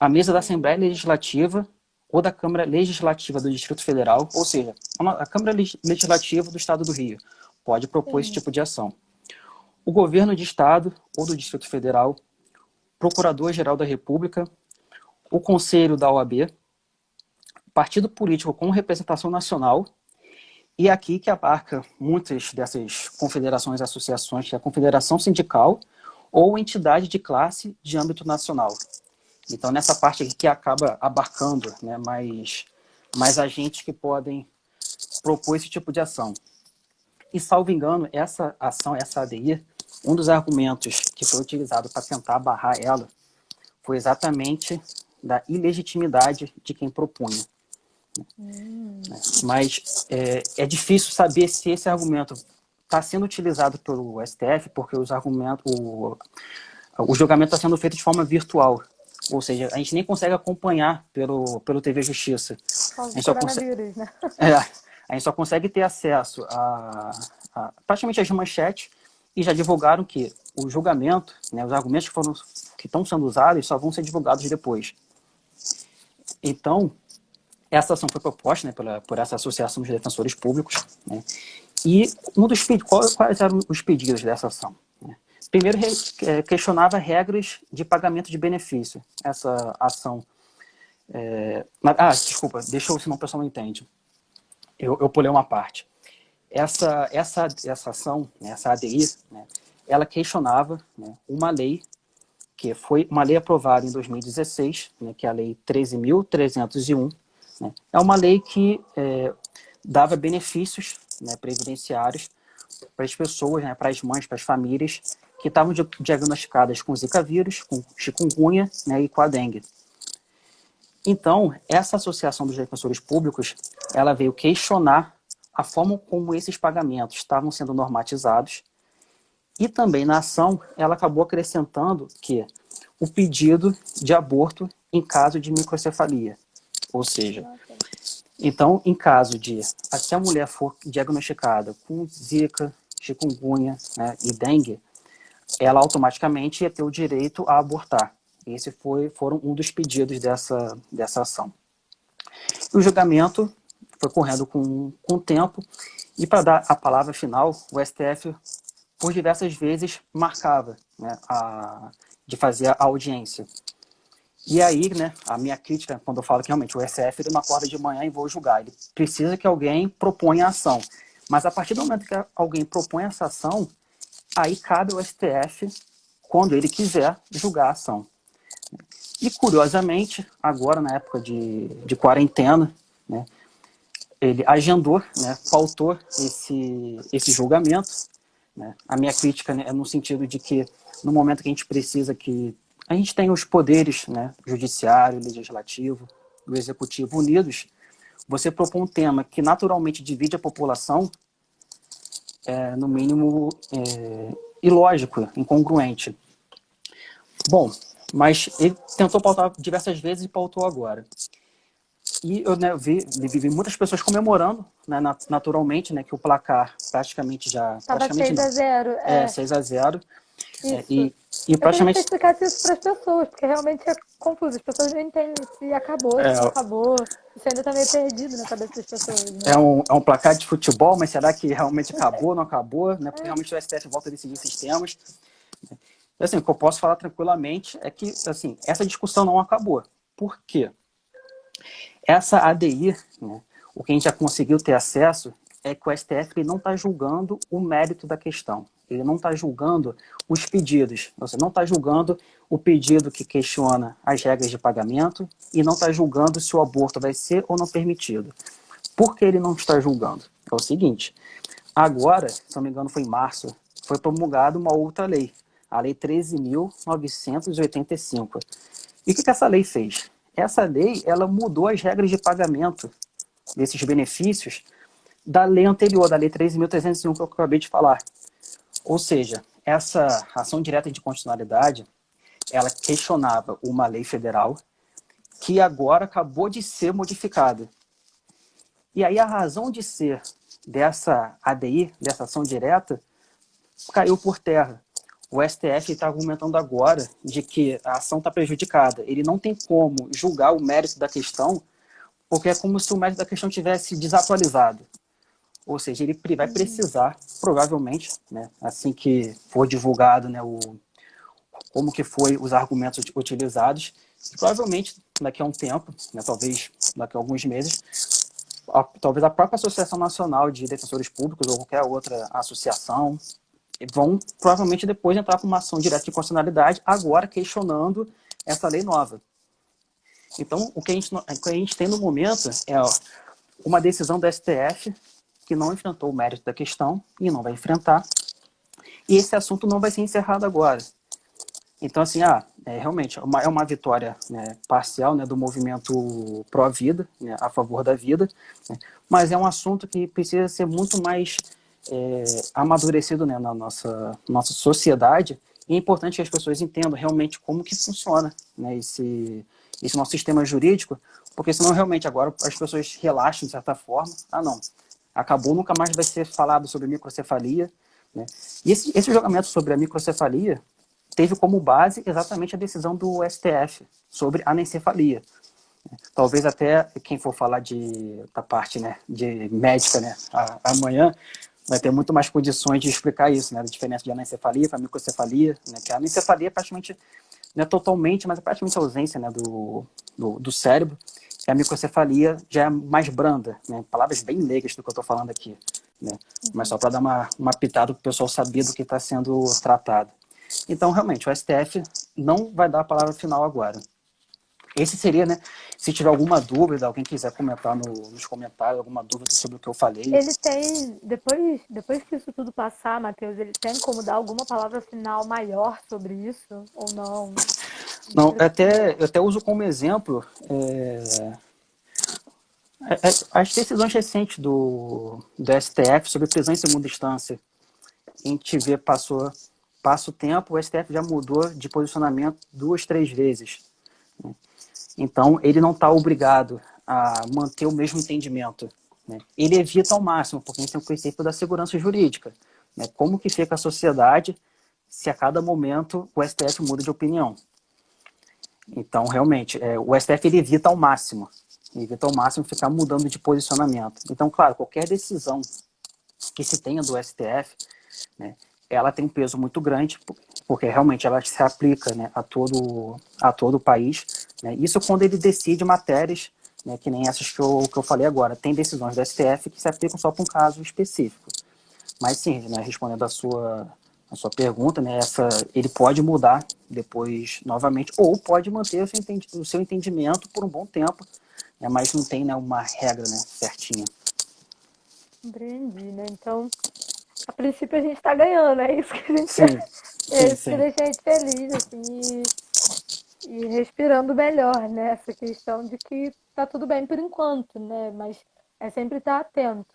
a mesa da Assembleia Legislativa ou da Câmara Legislativa do Distrito Federal, ou seja, a Câmara Legislativa do Estado do Rio pode propor esse tipo de ação. O governo de Estado ou do Distrito Federal, Procurador-Geral da República, o Conselho da OAB, partido político com representação nacional, e aqui que abarca muitas dessas confederações e associações, que é a Confederação Sindical ou entidade de classe de âmbito nacional. Então, nessa parte aqui que acaba abarcando, né, mais agentes que podem propor esse tipo de ação. E, salvo engano, essa ação, essa ADI, um dos argumentos que foi utilizado para tentar barrar ela foi exatamente da ilegitimidade de quem propunha. Mas é difícil saber se esse argumento está sendo utilizado pelo STF, porque o julgamento está sendo feito de forma virtual. Ou seja, a gente nem consegue acompanhar pelo TV Justiça. A gente né? A gente só consegue ter acesso a praticamente as manchetes, e já divulgaram que o julgamento, né, os argumentos que estão sendo usados só vão ser divulgados depois. Então, essa ação foi proposta, né, por essa Associação de Defensores Públicos, né, e quais eram os pedidos dessa ação? Primeiro, questionava regras de pagamento de benefício. Essa ação... desculpa, senão o pessoal não entende. Eu pulei uma parte. Essa ação, né, essa ADI, né, ela questionava, né, uma lei, que foi uma lei aprovada em 2016, né, que é a Lei 13.301. Né, é uma lei que dava benefícios, né, previdenciários para as pessoas, né, para as mães, para as famílias que estavam diagnosticadas com Zika vírus, com chikungunya, né, e com a dengue. Então, essa Associação dos Defensores Públicos, ela veio questionar a forma como esses pagamentos estavam sendo normatizados, e também na ação ela acabou acrescentando que o pedido de aborto em caso de microcefalia. Ou seja, então, em caso de, se a mulher for diagnosticada com Zika, chikungunya, né, e dengue, ela automaticamente ia ter o direito a abortar. Esse foram um dos pedidos dessa ação. O julgamento foi correndo com o tempo, e para dar a palavra final, o STF, por diversas vezes, marcava, né, de fazer a audiência. E aí, né, a minha crítica, quando eu falo que realmente o STF ele não acorda de manhã e vou julgar, ele precisa que alguém proponha a ação. Mas a partir do momento que alguém propõe essa ação, aí cabe ao STF, quando ele quiser, julgar a ação. E, curiosamente, agora, na época de quarentena, né, ele agendou, né, pautou esse julgamento. Né. A minha crítica, né, é no sentido de que, no momento que a gente precisa que a gente tenha os poderes, né, judiciário, legislativo, do executivo unidos, você propõe um tema que naturalmente divide a população, no mínimo, ilógico, incongruente. Bom, mas ele tentou pautar diversas vezes e pautou agora. E eu, né, vi muitas pessoas comemorando, né, naturalmente, né, que o placar praticamente já... Estava 6-0. 6-0. E praticamente... Eu queria que você explicasse isso para as pessoas, porque realmente é confuso. As pessoas não entendem se acabou, se não acabou. Isso ainda está meio perdido na cabeça das pessoas. Né? É um placar de futebol, mas será que realmente acabou, não acabou? Né? Porque realmente o STF volta a decidir esses temas. Assim, o que eu posso falar tranquilamente é que, assim, essa discussão não acabou. Por quê? Essa ADI, né, o que a gente já conseguiu ter acesso é que o STF ele não está julgando o mérito da questão. Ele não está julgando os pedidos. Você não está julgando o pedido que questiona as regras de pagamento e não está julgando se o aborto vai ser ou não permitido. Por que ele não está julgando? É o seguinte, agora, se não me engano foi em março, foi promulgada uma outra lei, a Lei 13.985. E o que essa lei fez? Essa lei ela mudou as regras de pagamento desses benefícios da lei anterior, da Lei 13.301, que eu acabei de falar. Ou seja, essa ação direta de constitucionalidade, ela questionava uma lei federal que agora acabou de ser modificada. E aí a razão de ser dessa ADI, dessa ação direta, caiu por terra. O STF está argumentando agora de que a ação está prejudicada. Ele não tem como julgar o mérito da questão, porque é como se o mérito da questão tivesse desatualizado. Ou seja, ele vai precisar, provavelmente, né, assim que for divulgado, né, como que foi os argumentos utilizados, provavelmente daqui a um tempo, né, talvez daqui a alguns meses, talvez a própria Associação Nacional de Defensores Públicos ou qualquer outra associação vão provavelmente depois entrar com uma ação direta de constitucionalidade, agora questionando essa lei nova. Então, o que a gente tem no momento é uma decisão do STF que não enfrentou o mérito da questão e não vai enfrentar, E esse assunto não vai ser encerrado agora. Então, assim, realmente, é uma vitória, né, parcial, né, do movimento pró-vida, né, a favor da vida, né, mas é um assunto que precisa ser muito mais amadurecido, né, na nossa sociedade, e é importante que as pessoas entendam realmente como que funciona, né, esse nosso sistema jurídico, porque senão realmente agora as pessoas relaxam de certa forma, não, acabou, nunca mais vai ser falado sobre microcefalia, né, e esse julgamento sobre a microcefalia teve como base exatamente a decisão do STF sobre anencefalia. Talvez até quem for falar da parte, né, de médica, né, amanhã vai ter muito mais condições de explicar isso, né, a diferença de anencefalia para microcefalia, né, que a anencefalia é praticamente, não é totalmente, mas é praticamente a ausência, né, do cérebro, e a microcefalia já é mais branda, né, palavras bem leigas do que eu estou falando aqui, né, mas só para dar uma pitada para o pessoal saber do que está sendo tratado. Então, realmente, o STF não vai dar a palavra final agora. Esse seria, né? Se tiver alguma dúvida, alguém quiser comentar nos comentários, alguma dúvida sobre o que eu falei. Ele tem, depois que isso tudo passar, Matheus, ele tem como dar alguma palavra final maior sobre isso? Ou não? Não, eu até uso como exemplo as decisões recentes do STF sobre prisão em segunda instância. A gente vê, passa o tempo, o STF já mudou de posicionamento 2, 3 vezes. Então, ele não está obrigado a manter o mesmo entendimento, né? Ele evita ao máximo, porque a gente tem o princípio da segurança jurídica, né? Como que fica a sociedade se a cada momento o STF muda de opinião? Então, realmente, o STF ele evita ao máximo ficar mudando de posicionamento. Então, claro, qualquer decisão que se tenha do STF, né, ela tem um peso muito grande, porque realmente ela se aplica, né, a todo o país, né? Isso quando ele decide matérias, né, que nem essas que eu falei agora. Tem decisões do STF que se aplicam só para um caso específico. Mas sim, né, respondendo a sua pergunta, né, ele pode mudar depois novamente, ou pode manter o seu entendimento por um bom tempo, né, mas não tem, né, uma regra, né, certinha. Compreendi, né? Então, a princípio a gente tá ganhando, é isso que a gente sim, quer. Isso sim. que deixa a gente feliz, assim, e respirando melhor, né? Essa questão de que tá tudo bem por enquanto, né? Mas é sempre estar atento.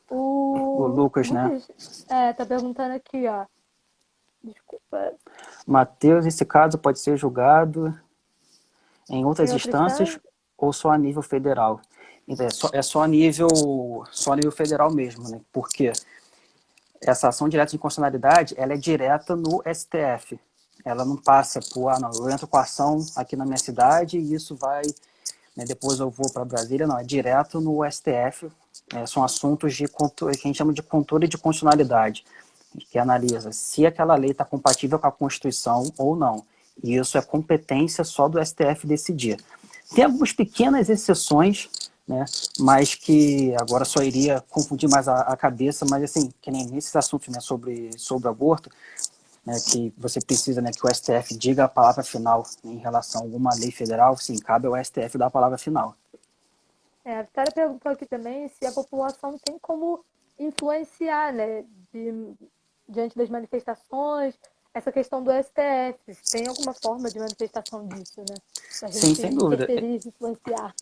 O O Lucas, né? Lucas tá perguntando aqui, ó. Desculpa. Mateus, esse caso pode ser julgado em outras Em outra instâncias instância? ou só a nível federal? É só a nível federal mesmo, né? Porque essa ação direta de inconstitucionalidade, ela é direta no STF. Ela não passa por, não, eu entro com a ação aqui na minha cidade e isso vai, né, depois eu vou para Brasília, não, é direto no STF. São assuntos que a gente chama de controle de constitucionalidade, que analisa se aquela lei está compatível com a Constituição ou não. E isso é competência só do STF decidir. Tem algumas pequenas exceções, né, mas que agora só iria confundir mais a cabeça, mas assim, que nem nesses assuntos, né, sobre aborto, né, que você precisa, né, que o STF diga a palavra final, né, em relação a alguma lei federal, sim, cabe ao STF dar a palavra final. A Vitória perguntou aqui também se a população tem como influenciar, né, diante das manifestações, essa questão do STF. Se tem alguma forma de manifestação disso, né? Pra gente Sim, sem dúvida. interferir, influenciar.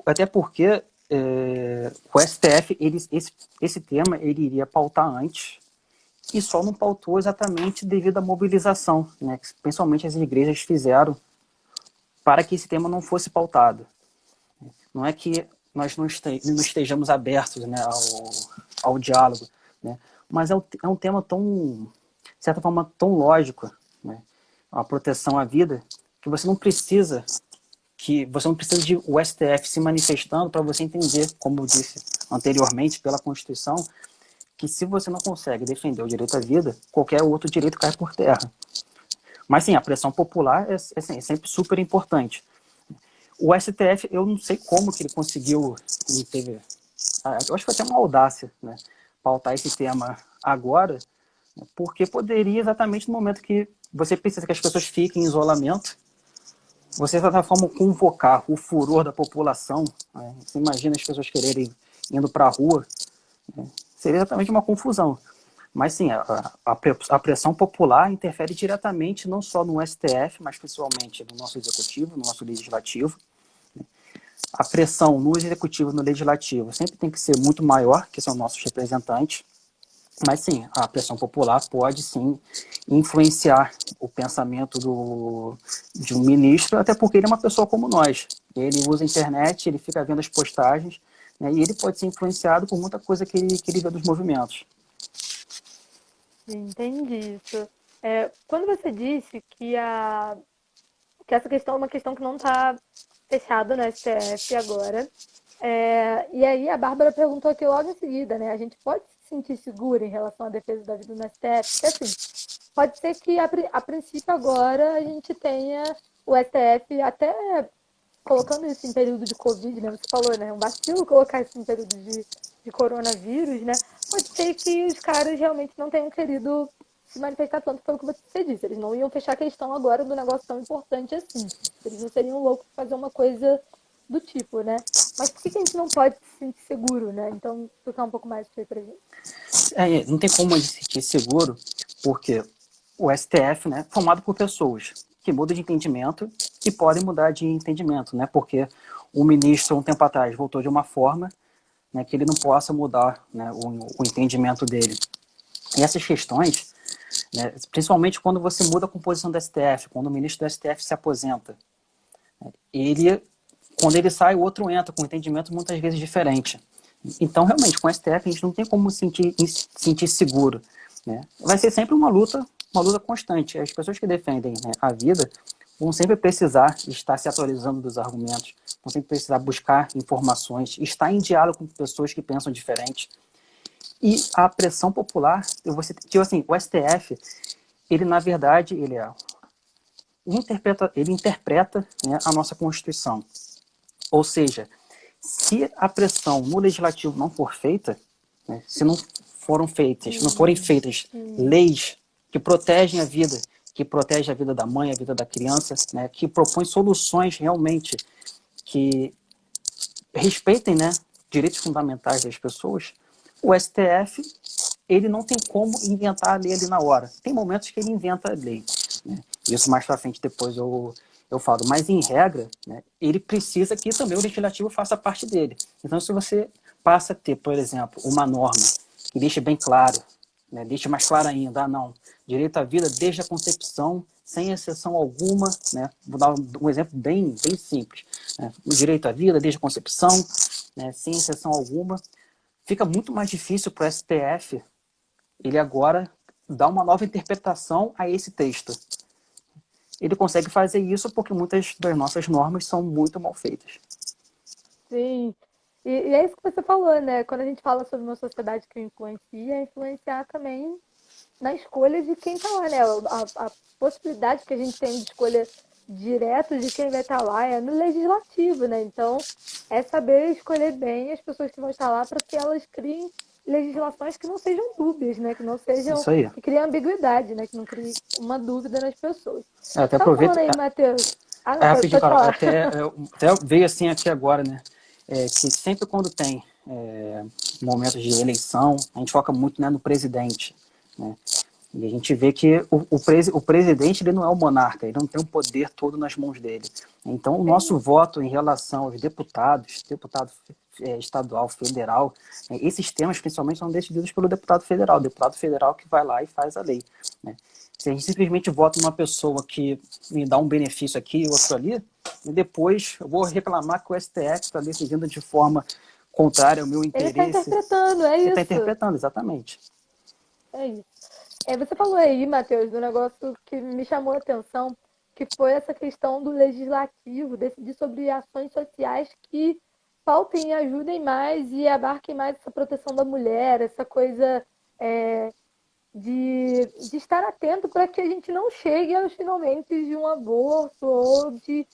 Até porque o STF, esse tema, ele iria pautar antes, e só não pautou exatamente devido à mobilização, né, que principalmente as igrejas fizeram para que esse tema não fosse pautado. Não é que nós não estejamos abertos, né, ao diálogo, né, mas é um tema tão, de certa forma, tão lógico, né, a proteção à vida, que você não precisa de o STF se manifestando para você entender, como eu disse anteriormente, pela Constituição, que se você não consegue defender o direito à vida, qualquer outro direito cai por terra. Mas sim, a pressão popular é sempre super importante. O STF, eu não sei como que ele conseguiu, eu acho que foi até uma audácia, né, pautar esse tema agora, porque poderia exatamente no momento que você precisa que as pessoas fiquem em isolamento, você, de certa forma, convocar o furor da população, né? Você imagina as pessoas quererem indo para a rua, né? Seria exatamente uma confusão. Mas sim, a pressão popular interfere diretamente não só no STF, mas principalmente no nosso executivo, no nosso legislativo. A pressão no executivo e no legislativo sempre tem que ser muito maior, que são nossos representantes. Mas sim, a pressão popular pode sim influenciar o pensamento de um ministro, até porque ele é uma pessoa como nós. Ele usa a internet, ele fica vendo as postagens, né, e ele pode ser influenciado por muita coisa que ele vê dos movimentos. Entendi isso. Quando você disse que essa questão é uma questão que não está fechada no STF agora, e aí a Bárbara perguntou aqui logo em seguida, né? A gente pode se sentir segura em relação à defesa da vida no STF? Porque assim, pode ser que a princípio agora a gente tenha o STF até colocando isso em período de Covid, né? Você falou, né? É um vacilo colocar isso em período de coronavírus, né? Pode ser que os caras realmente não tenham querido se manifestar tanto pelo que você disse. Eles não iam fechar a questão agora do negócio tão importante assim. Eles não seriam loucos de fazer uma coisa do tipo, né? Mas por que a gente não pode se sentir seguro, né? Então, explicar um pouco mais isso aí pra gente. Não tem como a gente se sentir seguro, porque o STF, né, é formado por pessoas que mudam de entendimento e podem mudar de entendimento, né? Porque o ministro, um tempo atrás, votou de uma forma, né, que ele não possa mudar, né, o entendimento dele. E essas questões, né, principalmente quando você muda a composição do STF, quando o ministro do STF se aposenta, ele, quando ele sai, o outro entra com um entendimento muitas vezes diferente. Então, realmente, com o STF, a gente não tem como sentir seguro. Né? Vai ser sempre uma luta constante. As pessoas que defendem, né, a vida vão sempre precisar estar se atualizando dos argumentos, vão sempre precisar buscar informações, estar em diálogo com pessoas que pensam diferente. E a pressão popular, assim, o STF, ele na verdade, ele interpreta, né, a nossa Constituição. Ou seja, se a pressão no legislativo não for feita, né, se não forem feitas leis que protegem a vida, que protegem a vida da mãe, a vida da criança, né, que propõem soluções realmente que respeitem, né, direitos fundamentais das pessoas, o STF ele não tem como inventar a lei ali na hora. Tem momentos que ele inventa a lei. Né? Isso mais para frente depois eu falo. Mas, em regra, né, ele precisa que também o legislativo faça parte dele. Então, se você passa a ter, por exemplo, uma norma que deixe bem claro, né, deixe mais claro ainda, não, direito à vida desde a concepção, sem exceção alguma, né, vou dar um exemplo bem simples, né, o direito à vida desde a concepção, né, sem exceção alguma, fica muito mais difícil para o STF ele agora dá uma nova interpretação a esse texto. Ele consegue fazer isso porque muitas das nossas normas são muito mal feitas. Sim. E é isso que você falou, né? Quando a gente fala sobre uma sociedade que influencia, é influenciar também na escolha de quem está lá, né? A possibilidade que a gente tem de escolha direta de quem vai estar lá é no legislativo, né? Então, é saber escolher bem as pessoas que vão estar lá para que elas criem legislações que não sejam dúbias, né? Que não sejam, Isso aí. que criem ambiguidade, né? Que não criem uma dúvida nas pessoas. Eu até Tava aproveito. falando aí, Matheus. Ah, É não, rapidinho, pode Carol. falar. Até veio assim aqui agora, né? Que sempre quando tem momentos de eleição, a gente foca muito, né, no presidente. Né? E a gente vê que o presidente ele não é o monarca, ele não tem o poder todo nas mãos dele. Então, o nosso voto em relação aos deputado estadual, federal, esses temas principalmente são decididos pelo o deputado federal que vai lá e faz a lei. Né? Se a gente simplesmente vota numa pessoa que me dá um benefício aqui e outro ali, e depois eu vou reclamar que o STF está decidindo de forma contrária ao meu Ele está interesse. interpretando, é Ele está isso. interpretando, exatamente. É isso. Você falou aí, Matheus, do negócio que me chamou a atenção, que foi essa questão do legislativo, decidir sobre ações sociais que faltem e ajudem mais e abarquem mais essa proteção da mulher, essa coisa de estar atento para que a gente não chegue aos finalmente de um aborto ou de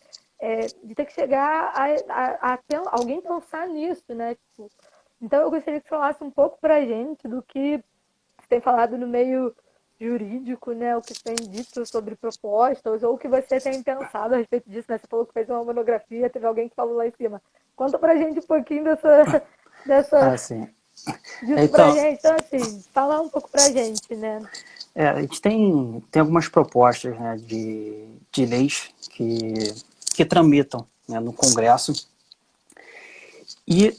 ter que chegar a alguém pensar nisso, né? Tipo, então eu gostaria que você falasse um pouco para a gente do que você tem falado no meio jurídico, né? O que você tem dito sobre propostas ou o que você tem pensado a respeito disso, né? Você falou que fez uma monografia, teve alguém que falou lá em cima. Conta pra gente um pouquinho dessa Sim. disso pra Então, gente. Então, assim, falar um pouco pra gente, né? a gente tem algumas propostas, né, de leis que tramitam, né, no Congresso e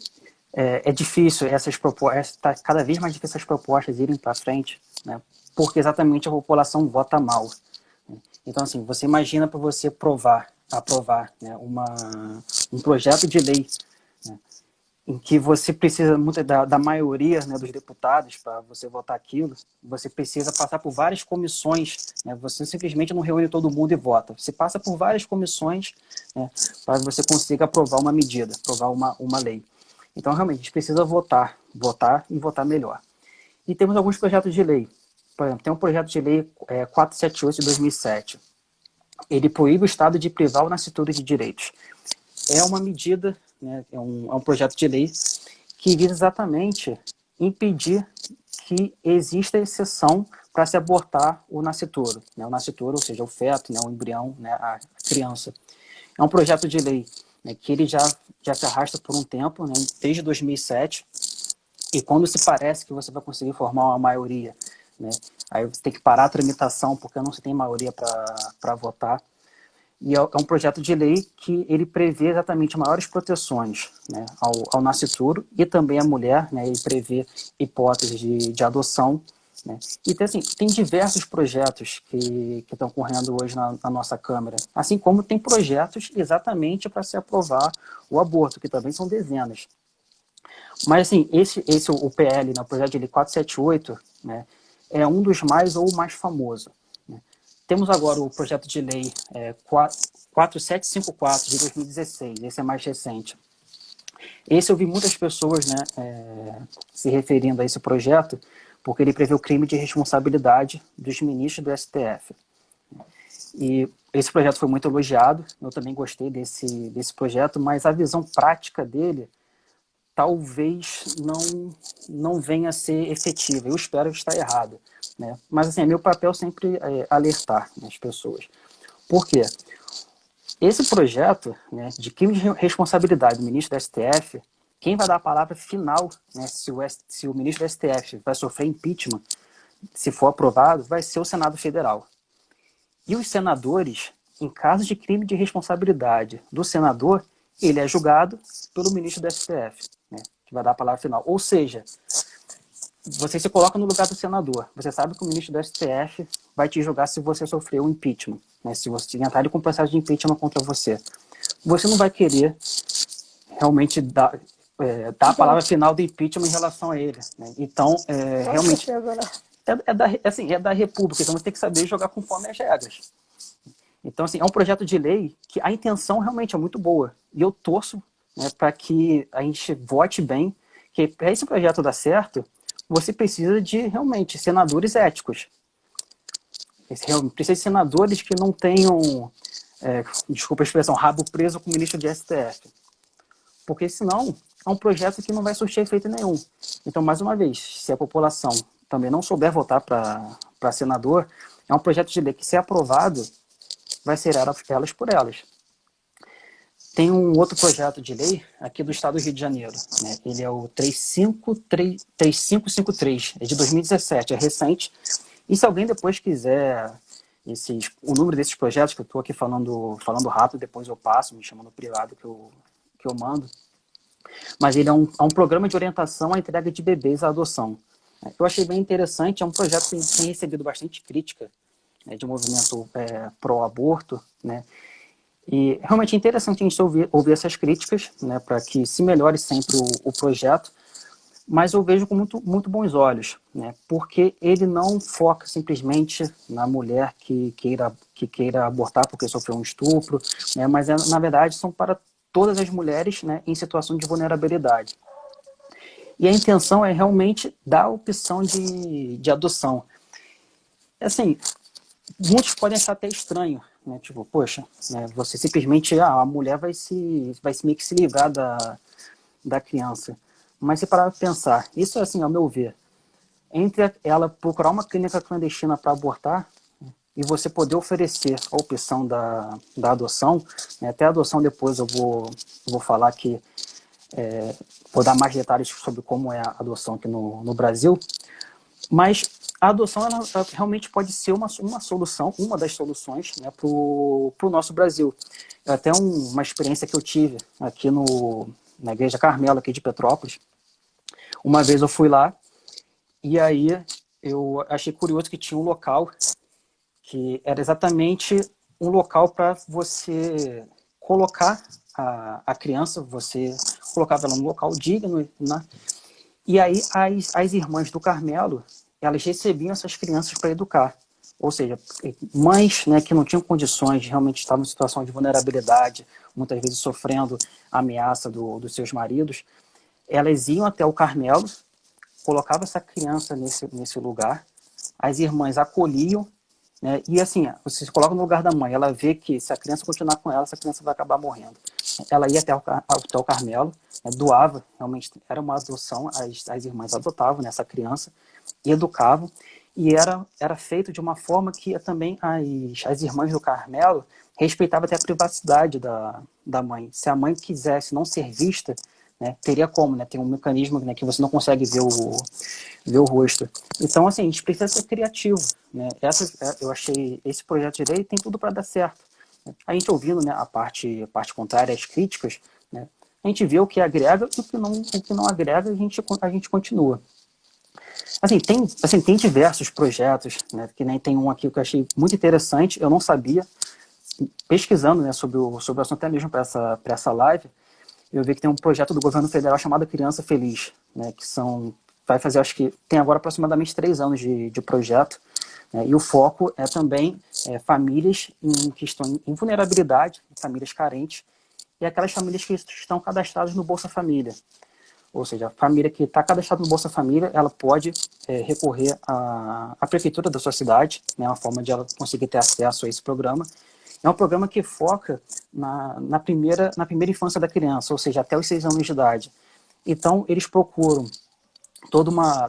é difícil essas propostas, está cada vez mais difícil essas propostas irem para frente, né, porque exatamente a população vota mal. Então, assim, você imagina para você aprovar, né, um projeto de lei, né, em que você precisa muito da maioria, né, dos deputados para você votar aquilo, você precisa passar por várias comissões, né, você simplesmente não reúne todo mundo e vota. Você passa por várias comissões, né, para que você consiga aprovar uma medida, aprovar uma lei. Então, realmente, a gente precisa votar e votar melhor. E temos alguns projetos de lei. Por exemplo, tem um projeto de lei 478 de 2007. Ele proíbe o Estado de privar o nascituro de direitos. É uma medida, né, é um projeto de lei que visa exatamente impedir que exista exceção para se abortar o nascituro, né, o nascituro, ou seja, o feto, né, o embrião, né, a criança. É um projeto de lei, né, que ele já se arrasta por um tempo, né, desde 2007, e quando se parece que você vai conseguir formar uma maioria, né, aí você tem que parar a tramitação porque não se tem maioria para votar. E é um projeto de lei que ele prevê exatamente maiores proteções, né, ao nascituro e também à mulher, né, ele prevê hipóteses de adoção, né, e tem diversos projetos que estão correndo hoje na nossa Câmara, assim como tem projetos exatamente para se aprovar o aborto, que também são dezenas. Mas assim, o PL, né, o projeto de lei 478, né, é um dos mais ou o mais famoso. Temos agora o projeto de lei 4754 de 2016, esse é mais recente. Esse eu vi muitas pessoas, né, se referindo a esse projeto, porque ele prevê o crime de responsabilidade dos ministros do STF. E esse projeto foi muito elogiado, eu também gostei desse projeto, mas a visão prática dele talvez não venha a ser efetiva. Eu espero estar errado, né? Mas assim, meu papel sempre é alertar, né, as pessoas. Por quê? Esse projeto, né, de crime de responsabilidade do ministro do STF, quem vai dar a palavra final, né, se o ministro do STF vai sofrer impeachment, se for aprovado, vai ser o Senado Federal. E os senadores, em caso de crime de responsabilidade do senador, ele é julgado pelo ministro do STF, né, que vai dar a palavra final. Ou seja, você se coloca no lugar do senador. Você sabe que o ministro do STF vai te julgar se você sofreu um impeachment, né, se você entrar com processo de impeachment contra você. Você não vai querer realmente dar a palavra final do impeachment em relação a ele, né? Então, realmente, é da República, então você tem que saber jogar conforme as regras. Então, assim, é um projeto de lei que a intenção realmente é muito boa. E eu torço, né, para que a gente vote bem, que para esse projeto dar certo, você precisa de, realmente, senadores éticos. Precisa de senadores que não tenham, desculpa a expressão, rabo preso com o ministro de STF. Porque senão é um projeto que não vai surtir efeito nenhum. Então, mais uma vez, se a população também não souber votar para senador, é um projeto de lei que, se aprovado, vai ser elas por elas. Tem um outro projeto de lei aqui do estado do Rio de Janeiro, né? Ele é o 3553, é de 2017, é recente. E se alguém depois quiser o número desses projetos, que eu estou aqui falando rápido, depois eu passo, me chama no privado que eu mando. Mas ele é um programa de orientação à entrega de bebês à adoção. Eu achei bem interessante, é um projeto que tem recebido bastante crítica, né, de movimento pró-aborto, né? E realmente é interessante a gente ouvir essas críticas, né, para que se melhore sempre o projeto, mas eu vejo com muito, muito bons olhos, né, porque ele não foca simplesmente na mulher que queira abortar porque sofreu um estupro, né, mas na verdade são para todas as mulheres, né, em situação de vulnerabilidade. E a intenção é realmente dar a opção de adoção. Assim, muitos podem achar até estranho, né? Tipo, poxa, né, você simplesmente, a mulher vai meio que se livrar da criança. Mas se parar para pensar, isso é assim, ao meu ver, entre ela procurar uma clínica clandestina para abortar, né, e você poder oferecer a opção da adoção, né, até a adoção depois eu vou falar que Vou dar mais detalhes sobre como é a adoção aqui no Brasil, mas a adoção ela realmente pode ser uma solução, uma das soluções, né, para o nosso Brasil. Até uma experiência que eu tive aqui na Igreja Carmelo, aqui de Petrópolis. Uma vez eu fui lá e aí eu achei curioso que tinha um local que era exatamente um local para você colocar a criança, você colocava ela num local digno, né? E aí as irmãs do Carmelo, elas recebiam essas crianças para educar. Ou seja, mães, né, que não tinham condições, realmente estavam em situação de vulnerabilidade, muitas vezes sofrendo ameaça dos seus maridos, elas iam até o Carmelo, colocavam essa criança nesse lugar, as irmãs acolhiam, né, e assim, você se coloca no lugar da mãe, ela vê que se a criança continuar com ela, essa criança vai acabar morrendo. Ela ia até o Carmelo, né, doava, realmente era uma adoção, as irmãs adotavam, né, essa criança, e educavam, e era feito de uma forma que também as irmãs do Carmelo respeitavam até a privacidade da mãe. Se a mãe quisesse não ser vista, né, teria como, né, tem um mecanismo, né, que você não consegue ver o rosto. Então, assim, a gente precisa ser criativo, né? Eu achei esse projeto de lei tem tudo para dar certo. A gente ouvindo, né, a parte contrária, as críticas, né, a gente vê o que agrega e o que não agrega, a gente continua. Tem diversos projetos, né, que nem tem um aqui que eu achei muito interessante, eu não sabia, pesquisando, né, sobre o assunto até mesmo para essa live, eu vi que tem um projeto do governo federal chamado Criança Feliz, né, vai fazer, acho que tem agora aproximadamente 3 anos de projeto, né, e o foco é também famílias que estão em vulnerabilidade, famílias carentes, e aquelas famílias que estão cadastradas no Bolsa Família. Ou seja, a família que está cadastrada no Bolsa Família, ela pode recorrer à prefeitura da sua cidade, né, uma forma de ela conseguir ter acesso a esse programa. É um programa que foca na primeira infância da criança, ou seja, até os 6 anos de idade. Então, eles procuram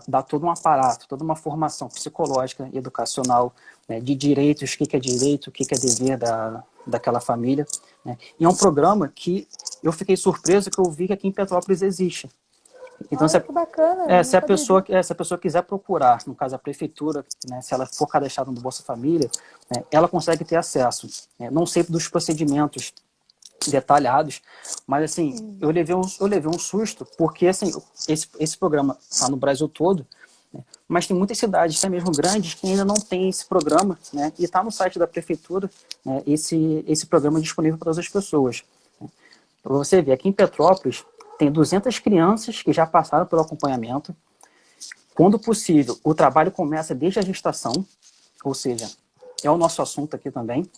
dar todo um aparato, toda uma formação psicológica e educacional, né, de direitos, o que é direito, o que é dever daquela família. Né? E é um programa que eu fiquei surpreso que eu vi que aqui em Petrópolis existe. Então, Olha que bacana, não sabia disso. se a pessoa quiser procurar, no caso a prefeitura, né, se ela for cadastrada no Bolsa Família, né, ela consegue ter acesso. Né? Não sei dos procedimentos detalhados, mas assim, eu levei um susto, porque assim, esse programa está no Brasil todo, né, mas tem muitas cidades, até mesmo grandes, que ainda não tem esse programa, né, e está no site da prefeitura, né, esse programa disponível para todas as pessoas. Para você ver, aqui em Petrópolis, tem 200 crianças que já passaram pelo acompanhamento. Quando possível, o trabalho começa desde a gestação, ou seja, é o nosso assunto aqui também.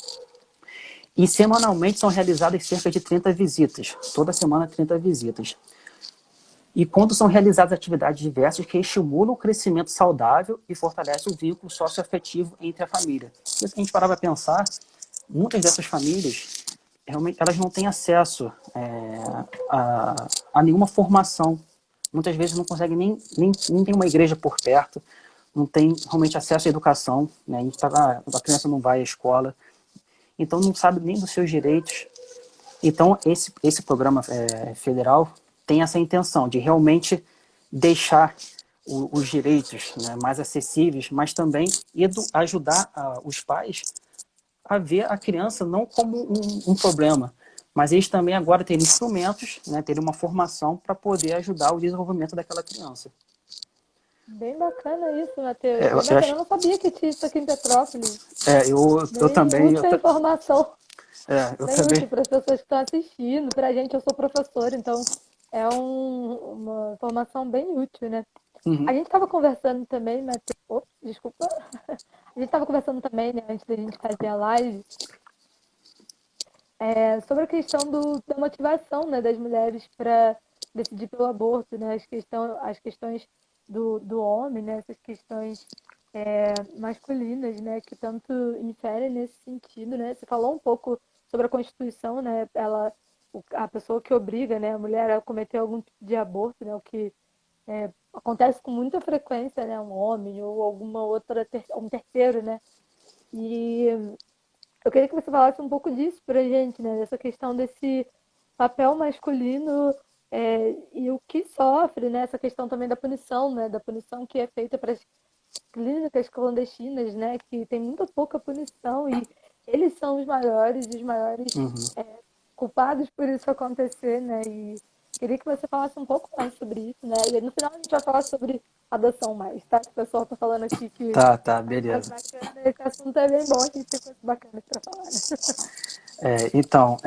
E semanalmente são realizadas cerca de 30 visitas. Toda semana, 30 visitas. E quando são realizadas atividades diversas que estimulam o crescimento saudável e fortalecem o vínculo socioafetivo entre a família. Se a gente parar para pensar, muitas dessas famílias realmente elas não têm acesso a nenhuma formação. Muitas vezes não conseguem nem ter uma igreja por perto, não tem realmente acesso à educação, né? A criança não vai à escola, então não sabe nem dos seus direitos. Então esse programa federal tem essa intenção de realmente deixar os direitos, né, mais acessíveis, mas também ajudar os pais a ver a criança não como um problema, mas eles também agora terem instrumentos, né, terem uma formação para poder ajudar o desenvolvimento daquela criança. Bem bacana isso, Matheus. É, Bem eu, bacana. Eu não sabia que tinha isso aqui em Petrópolis. eu Bem também, útil a informação. eu Bem útil também. para as pessoas que estão assistindo. Para a gente, eu sou professora, então é uma informação bem útil, né? A Uhum. gente estava conversando também, Matheus. Ops, desculpa. A gente estava conversando também, né, antes da gente fazer a live, sobre a questão da motivação, né, das mulheres para decidir pelo aborto, né, as questões do homem, né, essas questões masculinas, né, que tanto inferem nesse sentido, né. Você falou um pouco sobre a Constituição, né, a pessoa que obriga, né, a mulher a cometer algum tipo de aborto, né, o que acontece com muita frequência, né, um homem ou alguma outra um terceiro, né. E eu queria que você falasse um pouco disso pra gente, né? Dessa questão desse papel masculino e o que sofre, né, essa questão também da punição, né, da punição que é feita para as clínicas clandestinas, né, que tem muito pouca punição e eles são os maiores Uhum. culpados por isso acontecer, né, e queria que você falasse um pouco mais sobre isso, né, e no final a gente vai falar sobre adoção mais, tá? O pessoal tá falando aqui que Tá, tá mais beleza. bacana, esse assunto é bem bom, a gente tem coisas bacanas para falar, né? Então,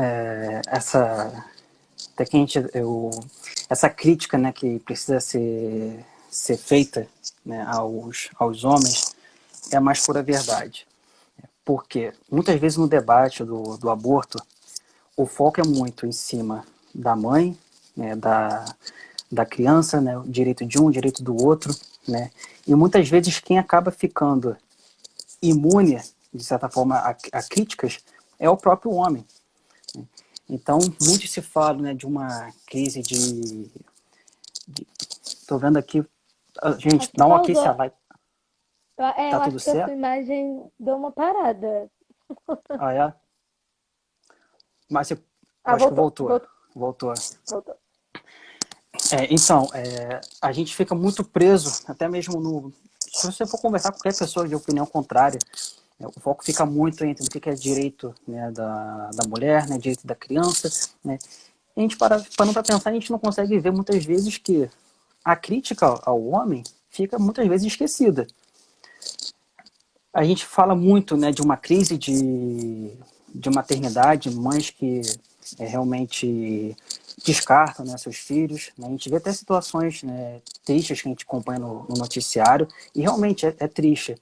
até que a gente, essa crítica, né, que precisa ser feita, né, aos homens é a mais pura verdade. Porque muitas vezes no debate do aborto, o foco é muito em cima da mãe, né, da criança, né, o direito de um, o direito do outro, né, e muitas vezes quem acaba ficando imune, de certa forma, a críticas é o próprio homem. Então, muito se fala, né, de uma crise Tô vendo aqui. Gente, Acho que dá um ok se a pausou. live Eu tá tudo acho que a sua certo. imagem deu uma parada. Ah, é? Mas eu Ah, acho que voltou, voltou. voltou, Voltou. voltou. Então, a gente fica muito preso, até mesmo no. Se você for conversar com qualquer pessoa de opinião contrária, o foco fica muito entre o que é direito, né, da mulher, né, direito da criança. Né? E a gente parando para pensar, a gente não consegue ver muitas vezes que a crítica ao homem fica muitas vezes esquecida. A gente fala muito, né, de uma crise de maternidade, mães que realmente descartam, né, seus filhos. Né? A gente vê até situações, né, tristes que a gente acompanha no noticiário, e realmente é triste.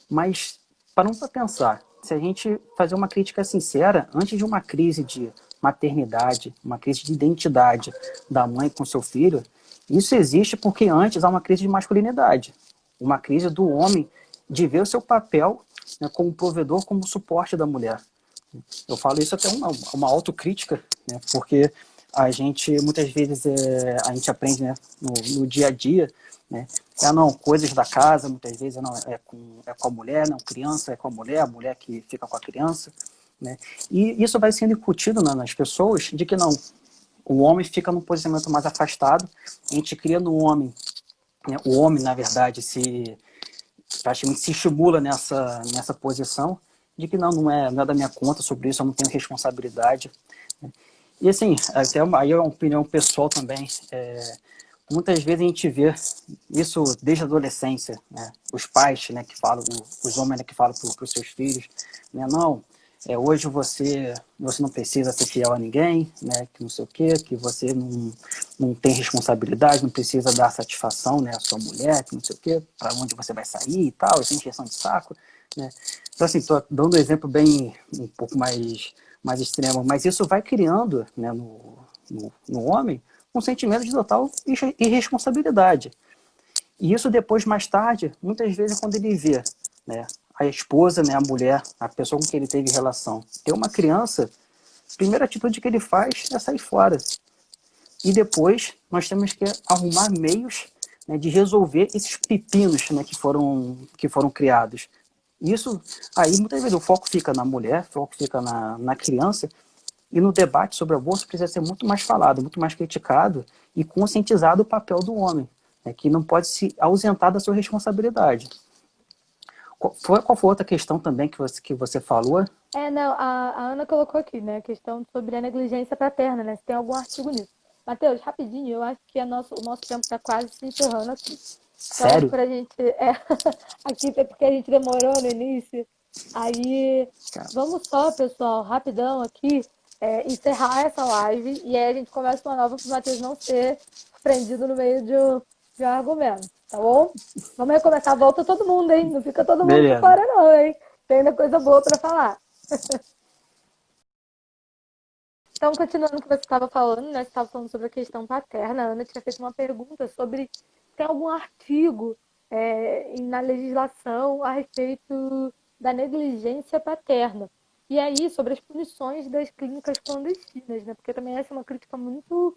Mas, parando para pensar, se a gente fazer uma crítica sincera, antes de uma crise de maternidade, uma crise de identidade da mãe com seu filho, isso existe porque antes há uma crise de masculinidade, uma crise do homem de ver o seu papel, né, como provedor, como suporte da mulher. Eu falo isso até uma autocrítica, né, porque a gente muitas vezes a gente aprende, né, no dia a dia, né, não, coisas da casa, muitas vezes não, é com a mulher, não, criança é com a mulher que fica com a criança, né, e isso vai sendo incutido, né, nas pessoas de que não, o homem fica num posicionamento mais afastado, a gente cria no homem, né, o homem na verdade praticamente se estimula nessa posição de que não é da minha conta sobre isso, eu não tenho responsabilidade. E assim, aí é uma opinião pessoal também, muitas vezes a gente vê isso desde a adolescência, né? Os pais, né, que falam, os homens, né, que falam para os seus filhos, né, não, hoje você não precisa ser fiel a ninguém, né, que não sei o quê, que você não tem responsabilidade, não precisa dar satisfação, né, à sua mulher, que não sei o quê, para onde você vai sair e tal, essa encheção de saco, né. Então, assim, estou dando um exemplo bem, um pouco mais extremo, mas isso vai criando, né, no homem um sentimento de total irresponsabilidade. E isso depois, mais tarde, muitas vezes quando ele vê, né, a esposa, né, a mulher, a pessoa com quem ele teve relação, ter uma criança, a primeira atitude que ele faz é sair fora. E depois nós temos que arrumar meios, né, de resolver esses pepinos, né, que foram criados. Isso aí muitas vezes o foco fica na mulher, o foco fica na criança, e no debate sobre o aborto precisa ser muito mais falado, muito mais criticado e conscientizado o papel do homem, né, que não pode se ausentar da sua responsabilidade. Qual foi outra questão também que você falou? Não, a Ana colocou aqui, né, a questão sobre a negligência paterna, né, se tem algum artigo nisso. Matheus, rapidinho, eu acho que o nosso tempo está quase se encerrando aqui. Então, Sério? pra gente, aqui é porque a gente demorou no início, aí vamos só, pessoal, rapidão aqui, encerrar essa live e aí a gente começa uma nova para o Matheus não ser prendido no meio de um argumento, tá bom? Vamos recomeçar, volta todo mundo, hein? Não fica todo mundo de Beleza. fora não, hein? Tem ainda coisa boa para falar. Então, continuando o que você estava falando, né? Você estava falando sobre a questão paterna. A Ana tinha feito uma pergunta sobre se tem algum artigo na legislação a respeito da negligência paterna. E aí, sobre as punições das clínicas clandestinas, né? Porque também essa é uma crítica muito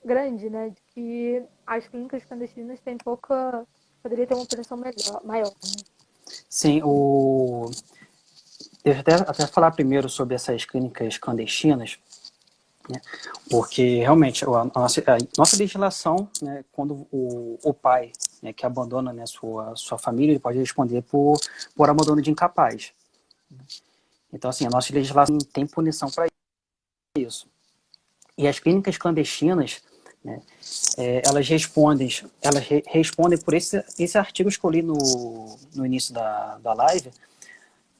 grande, né? De que as clínicas clandestinas têm pouca. Poderia ter uma punição maior. Sim, deixa eu até falar primeiro sobre essas clínicas clandestinas. né? Porque realmente a nossa legislação, né, quando o pai, né, que abandona, né, sua família, ele pode responder por abandono de incapaz. Então, assim, a nossa legislação tem punição para isso. E as clínicas clandestinas, né, elas respondem por esse artigo que eu li no início da live.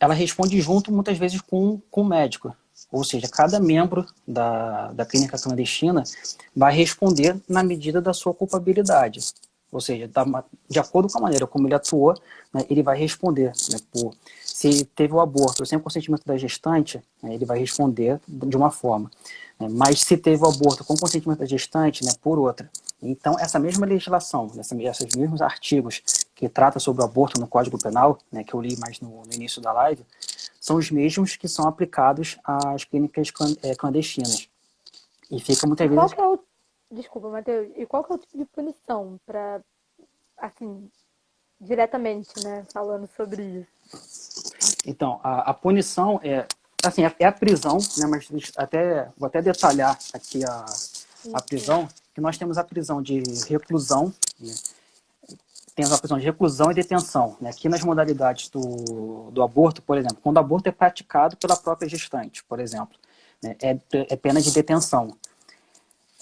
Ela responde junto, muitas vezes, com o médico. Ou seja, cada membro da clínica clandestina vai responder na medida da sua culpabilidade. Ou seja, de acordo com a maneira como ele atuou, né, ele vai responder. Né, se teve o aborto sem consentimento da gestante, né, ele vai responder de uma forma. Né, mas se teve o aborto com consentimento da gestante, né, por outra. Então, essa mesma legislação, esses mesmos artigos que trata sobre o aborto no Código Penal, né, que eu li mais no início da live, são os mesmos que são aplicados às clínicas clandestinas. E fica muitas E qual vezes... que é o. Desculpa, Matheus. E qual que é o tipo de punição para, assim, diretamente, né? Falando sobre isso. Então, a punição assim, é a prisão, né, mas vou até detalhar aqui a Isso. prisão, que nós temos a prisão de reclusão, né, temos a prisão de reclusão e detenção. Né? Aqui nas modalidades do aborto, por exemplo, quando o aborto é praticado pela própria gestante, por exemplo, né, é pena de detenção.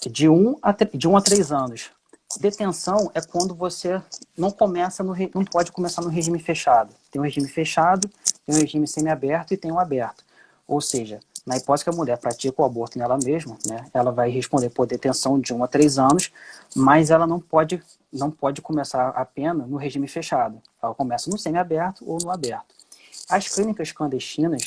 De 1 a 3 anos. Detenção é quando você não pode começar no regime fechado. Tem um regime fechado, tem um regime semiaberto e tem um aberto. Ou seja, na hipótese que a mulher pratica o aborto nela mesma, né, ela vai responder por detenção de 1 a 3 anos, mas ela não pode começar a pena no regime fechado. Ela começa no semiaberto ou no aberto. As clínicas clandestinas,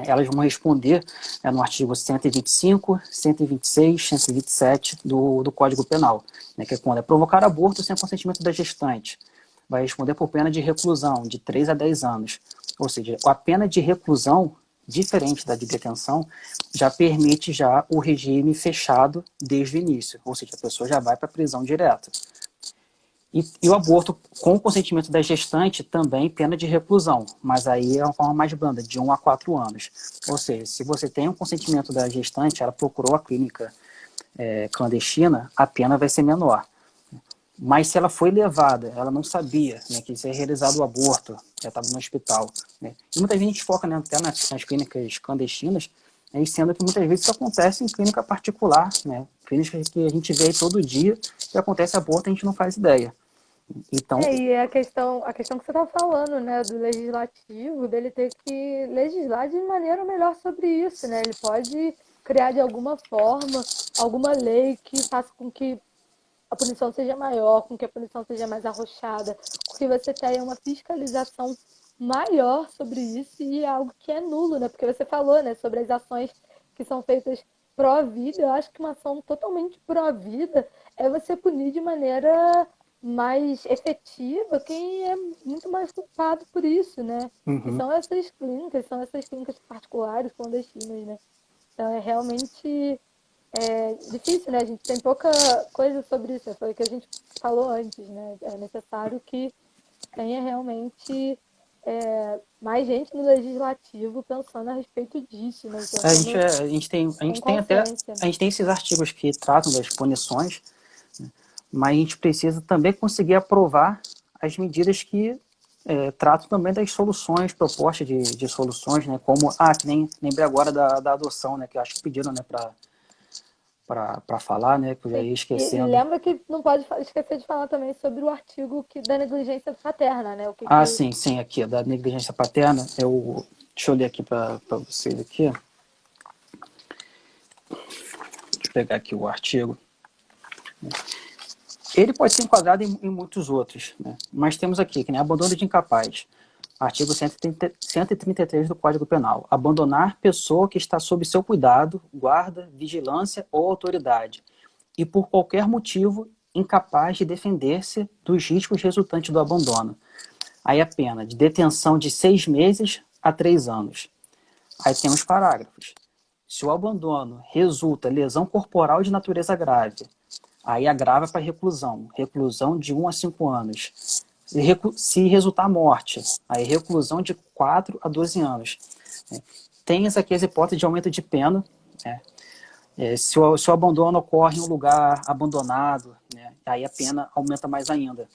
elas vão responder no artigo 125, 126, 127 do Código Penal, né, que é quando é provocar aborto sem consentimento da gestante. Vai responder por pena de reclusão de 3 a 10 anos. Ou seja, a pena de reclusão, diferente da de detenção, já permite já o regime fechado desde o início. Ou seja, a pessoa já vai para a prisão direta. E o aborto com o consentimento da gestante também pena de reclusão, mas aí é uma forma mais branda, de 1 a 4 anos. Ou seja, se você tem o consentimento da gestante, ela procurou a clínica clandestina, a pena vai ser menor. Mas se ela foi levada, ela não sabia, né, que ia realizado o aborto, já estava no hospital. Né? E muita gente foca, né, até nas clínicas clandestinas, né, sendo que muitas vezes isso acontece em clínica particular, né, clínicas que a gente vê aí todo dia, que acontece aborto e a gente não faz ideia. Então, E a questão que você está falando, né, do legislativo, dele ter que legislar de maneira melhor sobre isso, né? Ele pode criar de alguma forma alguma lei que faça com que a punição seja maior, com que a punição seja mais arrochada, porque você tenha uma fiscalização maior sobre isso e é algo que é nulo, né? Porque você falou, né, sobre as ações que são feitas pró-vida. Eu acho que uma ação totalmente pró-vida é você punir de maneira mais efetiva quem é muito mais culpado por isso, né? E uhum. são essas clínicas particulares, clandestinas, né? Então é realmente difícil, né? A gente tem pouca coisa sobre isso. Foi o que a gente falou antes, né? É necessário que tenha realmente mais gente no legislativo pensando a respeito disso, né? A gente, Pensando a gente tem, a com gente tem até, consciência. a gente tem esses artigos que tratam das punições, né, mas a gente precisa também conseguir aprovar as medidas que tratam também das soluções, propostas de soluções, né, como, que nem lembrei agora da adoção, né, que eu acho que pediram, né, para falar, né, que eu já Sim. ia E esquecendo. lembra que não pode esquecer de falar também sobre o artigo da negligência paterna, né? O que que Sim, sim, aqui, da negligência paterna, deixa eu ler aqui para vocês aqui, deixa eu pegar aqui o artigo. Ele pode ser enquadrado em muitos outros, né? Mas temos aqui, que nem abandono de incapaz, artigo 133 do Código Penal. Abandonar pessoa que está sob seu cuidado, guarda, vigilância ou autoridade, e por qualquer motivo incapaz de defender-se dos riscos resultantes do abandono. Aí a pena de detenção de 6 meses a 3 anos. Aí tem os parágrafos. Se o abandono resulta lesão corporal de natureza grave, aí agrava para reclusão. Reclusão de 1 a 5 anos. Se resultar morte, aí reclusão de 4 a 12 anos. Tem aqui as hipóteses de aumento de pena, né? Se o abandono ocorre em um lugar abandonado, né, aí a pena aumenta mais ainda.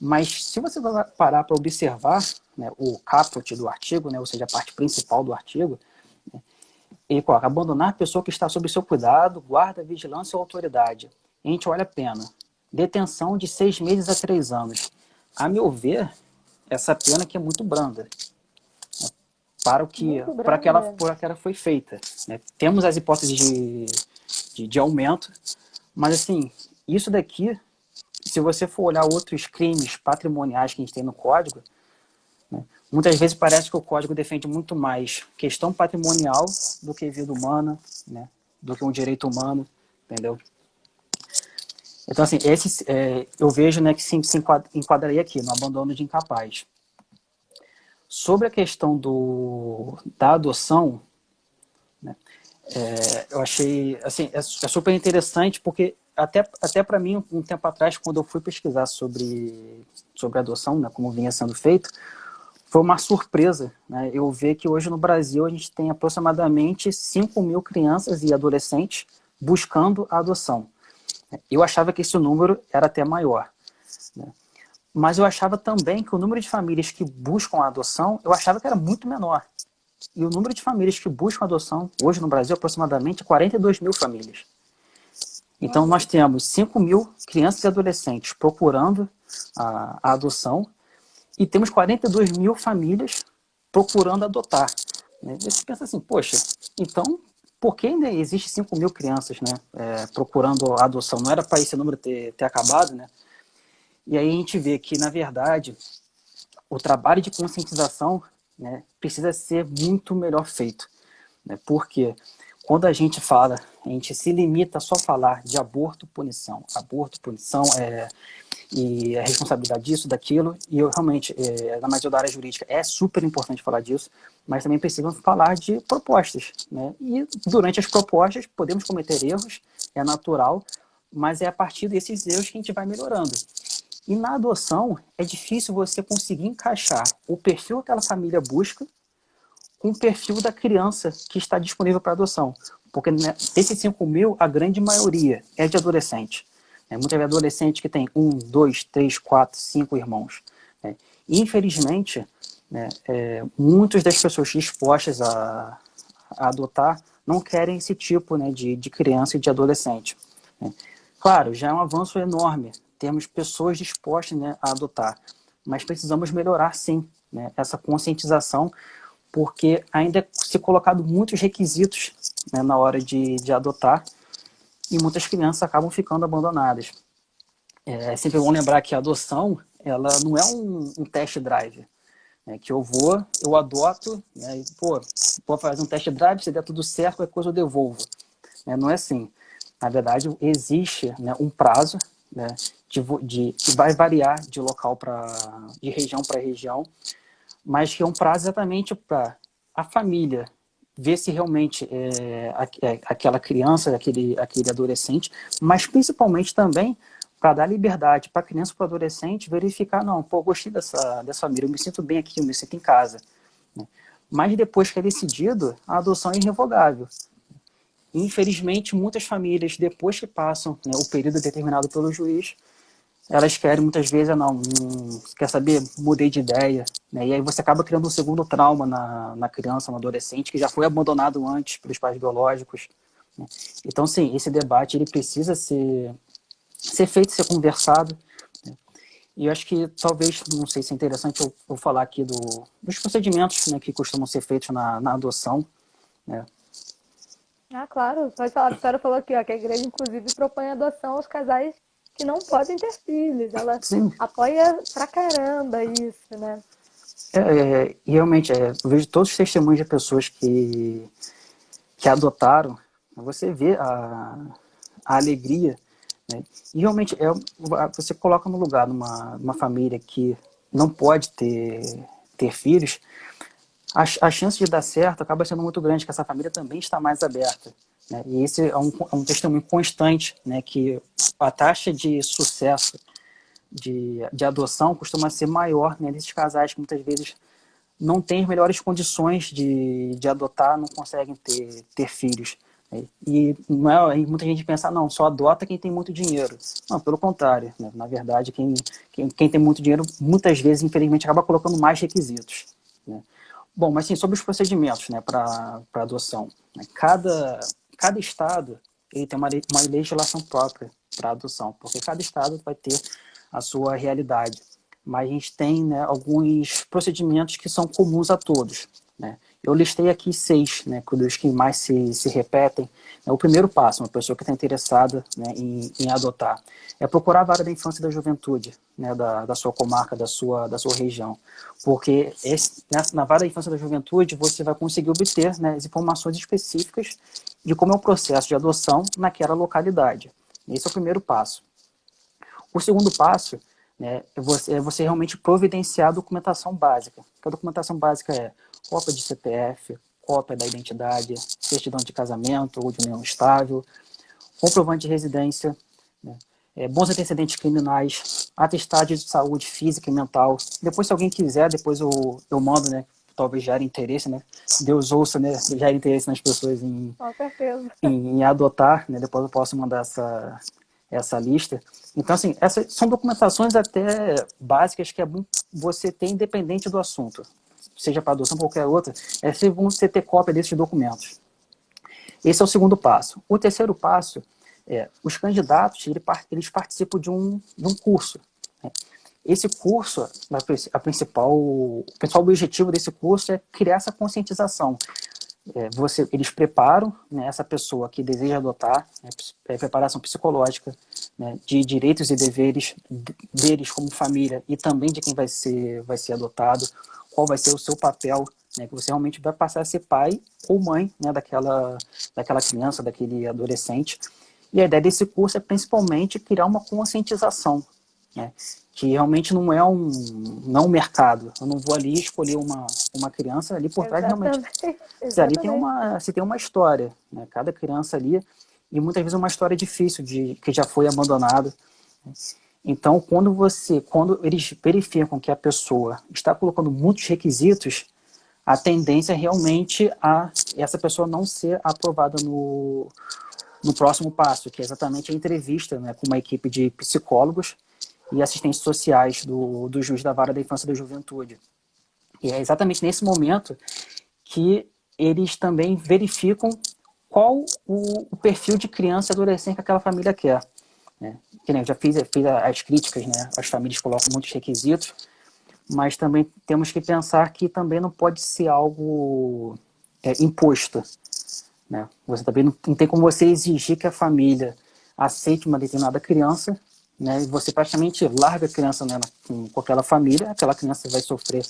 Mas se você parar para observar, né, o caput do artigo, né, ou seja, a parte principal do artigo, ele coloca: abandonar a pessoa que está sob seu cuidado, guarda, vigilância ou autoridade. A gente olha a pena. Detenção de 6 meses a 3 anos. A meu ver, essa pena aqui é muito branda para Muito por branda. que ela foi feita. Né? Temos as hipóteses de aumento, mas assim, isso daqui, se você for olhar outros crimes patrimoniais que a gente tem no Código, né, muitas vezes parece que o Código defende muito mais questão patrimonial do que vida humana, né, do que um direito humano, entendeu? Então, assim, eu vejo, né, que se enquadraria aqui, no abandono de incapaz. Sobre a questão da adoção, né, eu achei, assim, é super interessante, porque até para mim, um tempo atrás, quando eu fui pesquisar sobre adoção, né, como vinha sendo feito, foi uma surpresa, né, eu ver que hoje no Brasil a gente tem aproximadamente 5 mil crianças e adolescentes buscando a adoção. Eu achava que esse número era até maior, né? Mas eu achava também que o número de famílias que buscam a adoção, eu achava que era muito menor. E o número de famílias que buscam adoção, hoje no Brasil, é aproximadamente 42 mil famílias. Então, Nossa. nós temos 5 mil crianças e adolescentes procurando a adoção e temos 42 mil famílias procurando adotar. Né? E você pensa assim, poxa, então, por que ainda existe 5 mil crianças, né, procurando a adoção? Não era para esse número ter acabado, né? E aí a gente vê que, na verdade, o trabalho de conscientização, né, precisa ser muito melhor feito. Né? Porque quando a gente fala, a gente se limita a só falar de aborto, punição, e a responsabilidade disso, daquilo, e eu realmente, na maioria da área jurídica, é super importante falar disso, mas também precisamos falar de propostas, né? E durante as propostas podemos cometer erros, é natural, mas é a partir desses erros que a gente vai melhorando. E na adoção, é difícil você conseguir encaixar o perfil que aquela família busca com o perfil da criança que está disponível para adoção. Porque, né, desses 5 mil, a grande maioria é de adolescente. Muitas vezes adolescente que tem 1, 2, 3, 4, 5 irmãos. Né? E, infelizmente, né, muitas das pessoas dispostas a adotar não querem esse tipo, né, de criança e de adolescente. Né? Claro, já é um avanço enorme. Temos pessoas dispostas, né, a adotar. Mas precisamos melhorar, sim, né, essa conscientização, porque ainda é se colocado muitos requisitos, né, na hora de adotar, e muitas crianças acabam ficando abandonadas. É sempre bom lembrar que a adoção, ela não é um test drive, né, que eu adoto, né, e, vou fazer um test drive, se der tudo certo, qualquer coisa eu devolvo. Não é assim. Na verdade, existe, né, um prazo, né, que vai variar de local de região para região, mas que é um prazo exatamente para a família ver se realmente aquela criança, aquele adolescente, mas principalmente também para dar liberdade para a criança e para o adolescente verificar, não, pô, gostei dessa família, eu me sinto bem aqui, eu me sinto em casa. Né? Mas depois que é decidido, a adoção é irrevogável. Infelizmente, muitas famílias, depois que passam, né, o período determinado pelo juiz, elas querem muitas vezes, não, quer saber, mudei de ideia. Né? E aí você acaba criando um segundo trauma na criança, no adolescente, que já foi abandonado antes pelos pais biológicos. Né? Então, sim, esse debate ele precisa ser feito, ser conversado. Né? E eu acho que talvez, não sei se é interessante eu falar aqui dos procedimentos, né, que costumam ser feitos na adoção. Né? Ah, claro, pode falar. A senhora falou aqui, ó, que a igreja, inclusive, propõe adoção aos casais que não podem ter filhos. Ela Sim, apoia pra caramba isso, né? e realmente, eu vejo todos os testemunhos de pessoas que adotaram, você vê a alegria, né? E realmente, você coloca no lugar numa família que não pode ter filhos, a chance de dar certo acaba sendo muito grande, que essa família também está mais aberta. Né? E esse é um testemunho constante, né, que a taxa de sucesso de adoção costuma ser maior, né, nesses casais que muitas vezes não têm as melhores condições de adotar, não conseguem ter filhos. E não é, e muita gente pensa, não, só adota quem tem muito dinheiro. Não, pelo contrário, né? Na verdade, quem tem muito dinheiro, muitas vezes, infelizmente, acaba colocando mais requisitos, né? Bom, mas sim, sobre os procedimentos, né, para adoção. Né? Cada estado ele tem uma legislação própria para adoção, porque cada estado vai ter a sua realidade. Mas a gente tem, né, alguns procedimentos que são comuns a todos, né? Eu listei aqui 6, né, dos que mais se repetem. O primeiro passo, uma pessoa que está interessada, né, em adotar, é procurar a vara da infância e da juventude, né, da sua comarca, da sua região. Porque na vara da infância e da juventude você vai conseguir obter, né, as informações específicas de como é o processo de adoção naquela localidade. Esse é o primeiro passo. O segundo passo, né, é você realmente providenciar a documentação básica. A documentação básica é cópia de CPF, cópia da identidade, certidão de casamento ou de união estável, comprovante de residência, né, bons antecedentes criminais, atestado de saúde física e mental. Depois, se alguém quiser, depois eu mando, né? Talvez gere interesse, né? Deus ouça, né? Gere interesse nas pessoas Com certeza. em adotar, né? Depois eu posso mandar essa lista. Então, assim, essas são documentações até básicas que é bom você ter independente do assunto, seja para adoção ou qualquer outra, é se você ter cópia desses documentos. Esse é o segundo passo. O terceiro passo é, os candidatos eles participam de um curso. Né? Esse curso, o principal objetivo desse curso é criar essa conscientização. Eles preparam, né, essa pessoa que deseja adotar, né, preparação psicológica, né, de direitos e deveres deles como família e também de quem vai ser adotado, qual vai ser o seu papel, né, que você realmente vai passar a ser pai ou mãe, né, daquela criança, daquele adolescente. E a ideia desse curso é principalmente criar uma conscientização, né, que realmente não é um mercado. Eu não vou ali escolher uma criança, ali por trás realmente. Ali tem uma história, né? Cada criança ali, e muitas vezes uma história difícil, que já foi abandonada. Né? Então, quando eles verificam que a pessoa está colocando muitos requisitos, a tendência é realmente a essa pessoa não ser aprovada no próximo passo, que é exatamente a entrevista, né, com uma equipe de psicólogos e assistentes sociais do juiz da vara da infância e da juventude. E é exatamente nesse momento que eles também verificam qual o perfil de criança e adolescente que aquela família quer. Né? Que nem eu já fiz as críticas, né? As famílias colocam muitos requisitos, mas também temos que pensar que também não pode ser algo imposto. Né? Você também não tem como você exigir que a família aceite uma determinada criança, né? E você praticamente larga a criança, né, com aquela família, aquela criança vai sofrer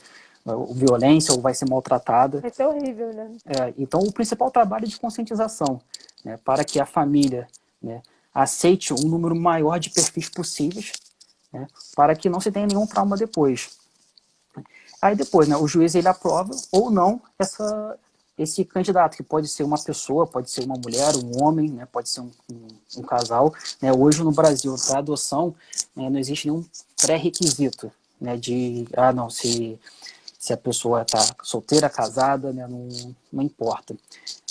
violência ou vai ser maltratada. Vai ser horrível, né? Então, o principal trabalho é de conscientização, né, para que a família, né, aceite um número maior de perfis possíveis, né, para que não se tenha nenhum trauma depois. Aí depois, né, o juiz ele aprova ou não esse candidato, que pode ser uma pessoa, pode ser uma mulher, um homem, né, pode ser um casal. Né. Hoje no Brasil, para adoção, né, não existe nenhum pré-requisito, né, não, se a pessoa está solteira, casada, né, não importa.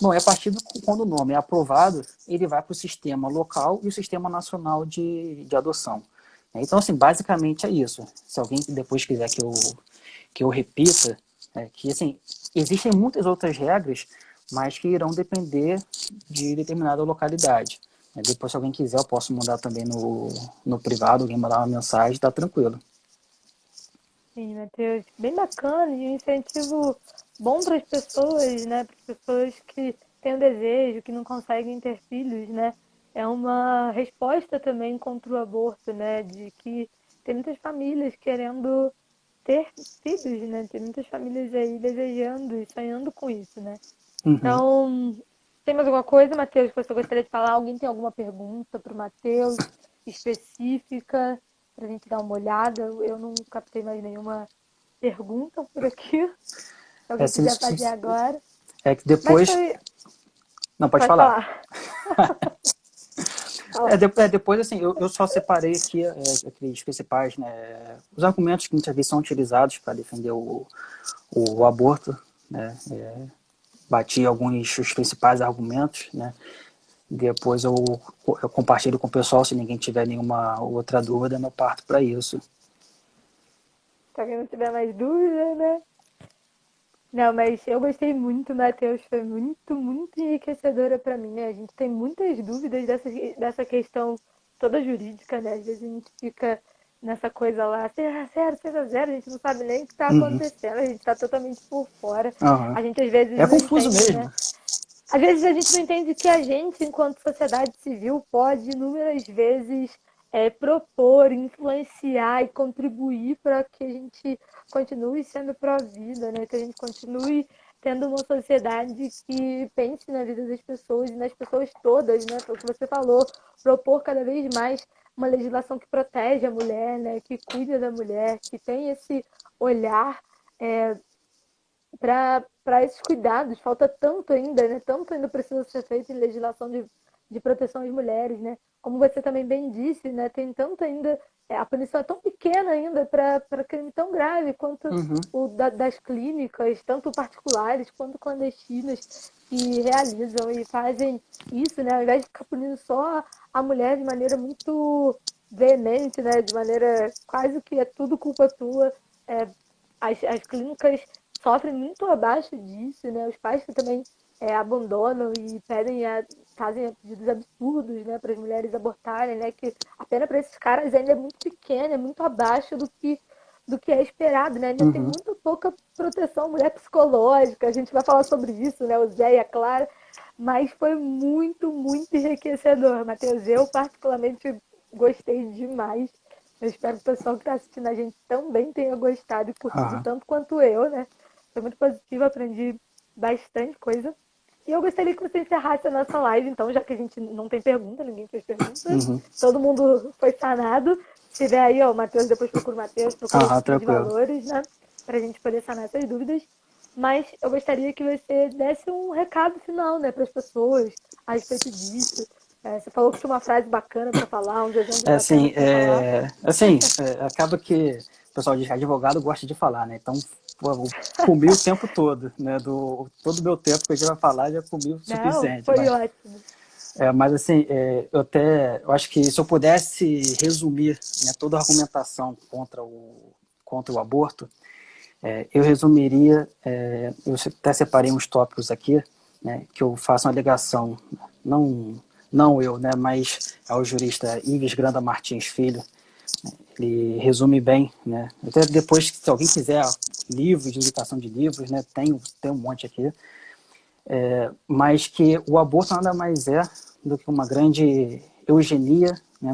Não, é a partir quando o nome é aprovado, ele vai para o sistema local e o sistema nacional de adoção. Então, assim, basicamente é isso. Se alguém depois quiser que eu repita, que assim, existem muitas outras regras, mas que irão depender de determinada localidade. Depois, se alguém quiser, eu posso mandar também no privado, alguém mandar uma mensagem, tá tranquilo. Sim, Matheus, bem bacana e um incentivo bom para as pessoas, né? Para as pessoas que têm o desejo, que não conseguem ter filhos, né? É uma resposta também contra o aborto, né? De que tem muitas famílias querendo ter filhos, né? Tem muitas famílias aí desejando e sonhando com isso, né? Uhum. Então, tem mais alguma coisa, Matheus, que você gostaria de falar? Alguém tem alguma pergunta para o Matheus específica para a gente dar uma olhada? Eu não captei mais nenhuma pergunta por aqui. Se alguém quiser fazer agora. É que Mas depois... foi... Não, pode falar. Depois, assim, eu só separei aqui aqueles principais, né, os argumentos que muitas vezes são utilizados para defender o aborto, né, bati alguns os principais argumentos, né? Depois eu compartilho com o pessoal, se ninguém tiver nenhuma outra dúvida, eu parto para isso. Pra quem não tiver mais dúvida, né? Não, mas eu gostei muito, Matheus, foi muito, muito enriquecedora para mim, né? A gente tem muitas dúvidas dessa questão toda jurídica, né? Às vezes a gente fica nessa coisa lá, será zero, será zero, a gente não sabe nem o que está Uhum. acontecendo, a gente está totalmente por fora. Uhum. A gente às vezes É não confuso entende, mesmo. né? Às vezes a gente não entende que a gente, enquanto sociedade civil, pode inúmeras vezes propor, influenciar e contribuir para que a gente continue sendo pró-vida, né? Que a gente continue tendo uma sociedade que pense na vida das pessoas e nas pessoas todas, né? Foi o que você falou, propor cada vez mais uma legislação que protege a mulher, né? Que cuida da mulher, que tem esse olhar para esses cuidados. Falta tanto ainda, né? Tanto ainda precisa ser feito em legislação de proteção às mulheres, né? Como você também bem disse, né? Tem tanto ainda, a punição é tão pequena ainda para crime tão grave quanto das clínicas, tanto particulares quanto clandestinas, que realizam e fazem isso, né? Ao invés de ficar punindo só a mulher de maneira muito veemente, né? De maneira quase que é tudo culpa tua. As clínicas sofrem muito abaixo disso, né? Os pais que também abandonam e fazem pedidos absurdos, né, para as mulheres abortarem, né? Que a pena para esses caras ainda é muito pequena, é muito abaixo do que é esperado, né? Ainda tem muito pouca proteção à mulher psicológica. A gente vai falar sobre isso, né? O Zé e a Clara, mas foi muito, muito enriquecedor, Matheus. Eu particularmente gostei demais. Eu espero que o pessoal que está assistindo a gente também tenha gostado e curtido tanto quanto eu, né? Foi muito positivo, aprendi bastante coisa. E eu gostaria que você encerrasse a nossa live, então, já que a gente não tem pergunta, ninguém fez pergunta, todo mundo foi sanado. Se tiver aí, ó, o Matheus, depois procura o Matheus, procura o de valores, né? Pra gente poder sanar essas dúvidas. Mas eu gostaria que você desse um recado final, né, para as pessoas a respeito disso. Você falou que tinha uma frase bacana para falar, uns exemplos bacanas para falar. Acaba que o pessoal de advogado gosta de falar, né? Então, pô, eu comi o tempo todo, né? Todo o meu tempo que a gente vai falar, já comi o suficiente. Foi ótimo. Mas assim, eu acho que se eu pudesse resumir, né, toda a argumentação contra o aborto, eu resumiria, eu até separei uns tópicos aqui, né, que eu faço uma alegação, não eu, né, mas ao jurista Ives Granda Martins Filho. Ele resume bem, né? Até depois, se alguém quiser livros, de indicação de livros, né, tem um monte aqui, mas que o aborto nada mais é do que uma grande eugenia, né,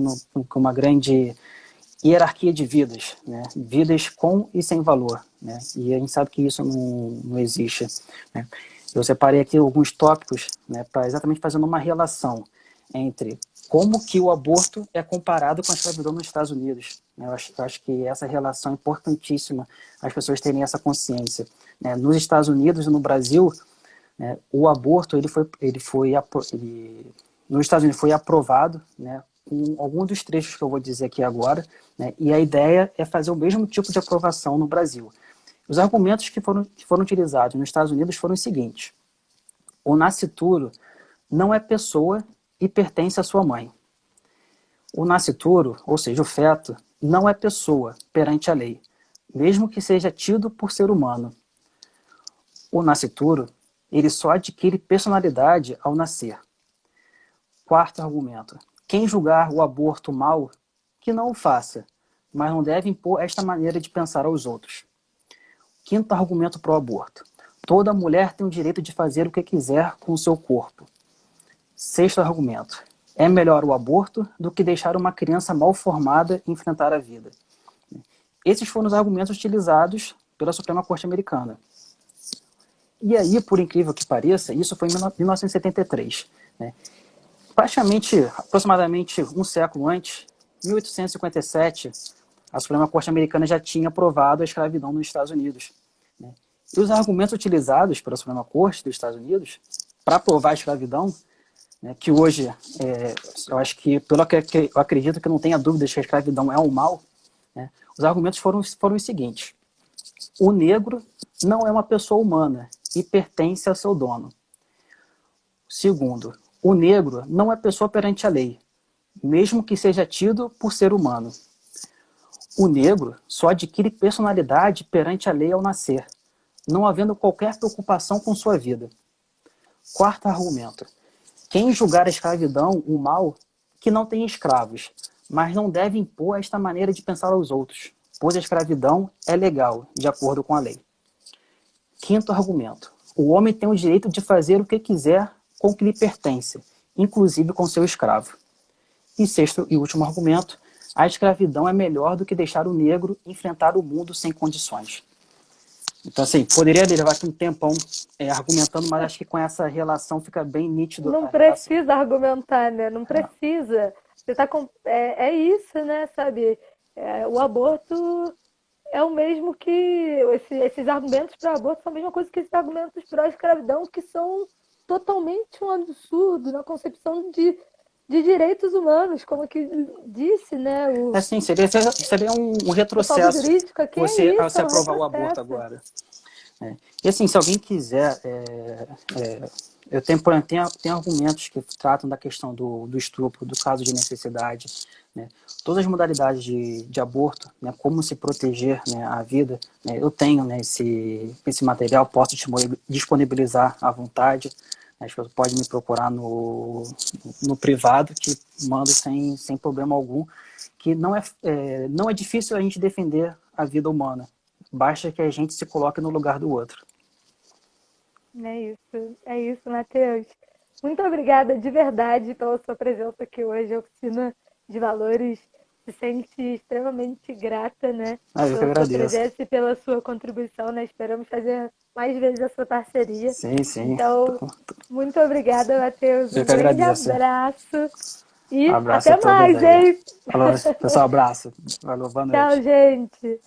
uma grande hierarquia de vidas, né? Vidas com e sem valor, né? E a gente sabe que isso não existe, né? Eu separei aqui alguns tópicos, né, para exatamente fazendo uma relação entre como que o aborto é comparado com a escravidão nos Estados Unidos. Eu acho que essa relação é importantíssima, as pessoas terem essa consciência, né? Nos Estados Unidos e no Brasil, né, o aborto nos Estados Unidos foi aprovado, né, com algum dos trechos que eu vou dizer aqui agora, né, e a ideia é fazer o mesmo tipo de aprovação no Brasil. Os argumentos que foram utilizados nos Estados Unidos foram os seguintes: o nascituro não é pessoa e pertence à sua mãe. O nascituro, ou seja, o feto, não é pessoa perante a lei, mesmo que seja tido por ser humano. O nascituro, ele só adquire personalidade ao nascer. Quarto argumento: quem julgar o aborto mal, que não o faça, mas não deve impor esta maneira de pensar aos outros. Quinto argumento para o aborto: toda mulher tem o direito de fazer o que quiser com o seu corpo. Sexto argumento: é melhor o aborto do que deixar uma criança mal formada enfrentar a vida. Esses foram os argumentos utilizados pela Suprema Corte Americana. E aí, por incrível que pareça, isso foi em 1973. Né? Aproximadamente um século antes, 1857, a Suprema Corte Americana já tinha aprovado a escravidão nos Estados Unidos. Né? E os argumentos utilizados pela Suprema Corte dos Estados Unidos para aprovar a escravidão, né, que hoje, eu acho que, pelo que eu acredito que não tenha dúvida de que a escravidão é um mal, né, os argumentos foram os seguintes: o negro não é uma pessoa humana e pertence ao seu dono. Segundo, o negro não é pessoa perante a lei, mesmo que seja tido por ser humano. O negro só adquire personalidade perante a lei ao nascer, não havendo qualquer preocupação com sua vida. Quarto argumento. Quem julgar a escravidão o mal, que não tem escravos, mas não deve impor esta maneira de pensar aos outros, pois a escravidão é legal, de acordo com a lei. Quinto argumento. O homem tem o direito de fazer o que quiser com o que lhe pertence, inclusive com seu escravo. E sexto e último argumento. A escravidão é melhor do que deixar o negro enfrentar o mundo sem condições. Então, assim, poderia levar aqui um tempão argumentando, mas acho que com essa relação fica bem nítido. Não precisa argumentar, né? Não precisa. Você tá com... isso, né? Sabe? O aborto é o mesmo que... Esses argumentos para o aborto são a mesma coisa que esses argumentos para a escravidão, que são totalmente um absurdo na concepção de direitos humanos, como que disse, né? Assim, seria um retrocesso jurídico aqui você é isso, aprovar o aborto agora. E assim, se alguém quiser, eu tenho argumentos que tratam da questão do estupro, do caso de necessidade, né? Todas as modalidades de aborto, né? Como se proteger, né, a vida, né? Eu tenho, né, esse material, posso disponibilizar à vontade. Acho que pode me procurar no privado, que mando sem problema algum, que não é difícil a gente defender a vida humana, basta que a gente se coloque no lugar do outro. É isso, Matheus. Muito obrigada de verdade pela sua presença aqui hoje, a Oficina de Valores se sente extremamente grata, né? Eu que agradeço. Pela sua presença e pela sua contribuição, né? Esperamos fazer mais vezes essa parceria. Sim. Então, muito obrigada, Matheus. Eu que agradeço. Abraço. E abraço até mais, hein? Falou, pessoal, abraço. Valeu, boa noite. Tchau, gente.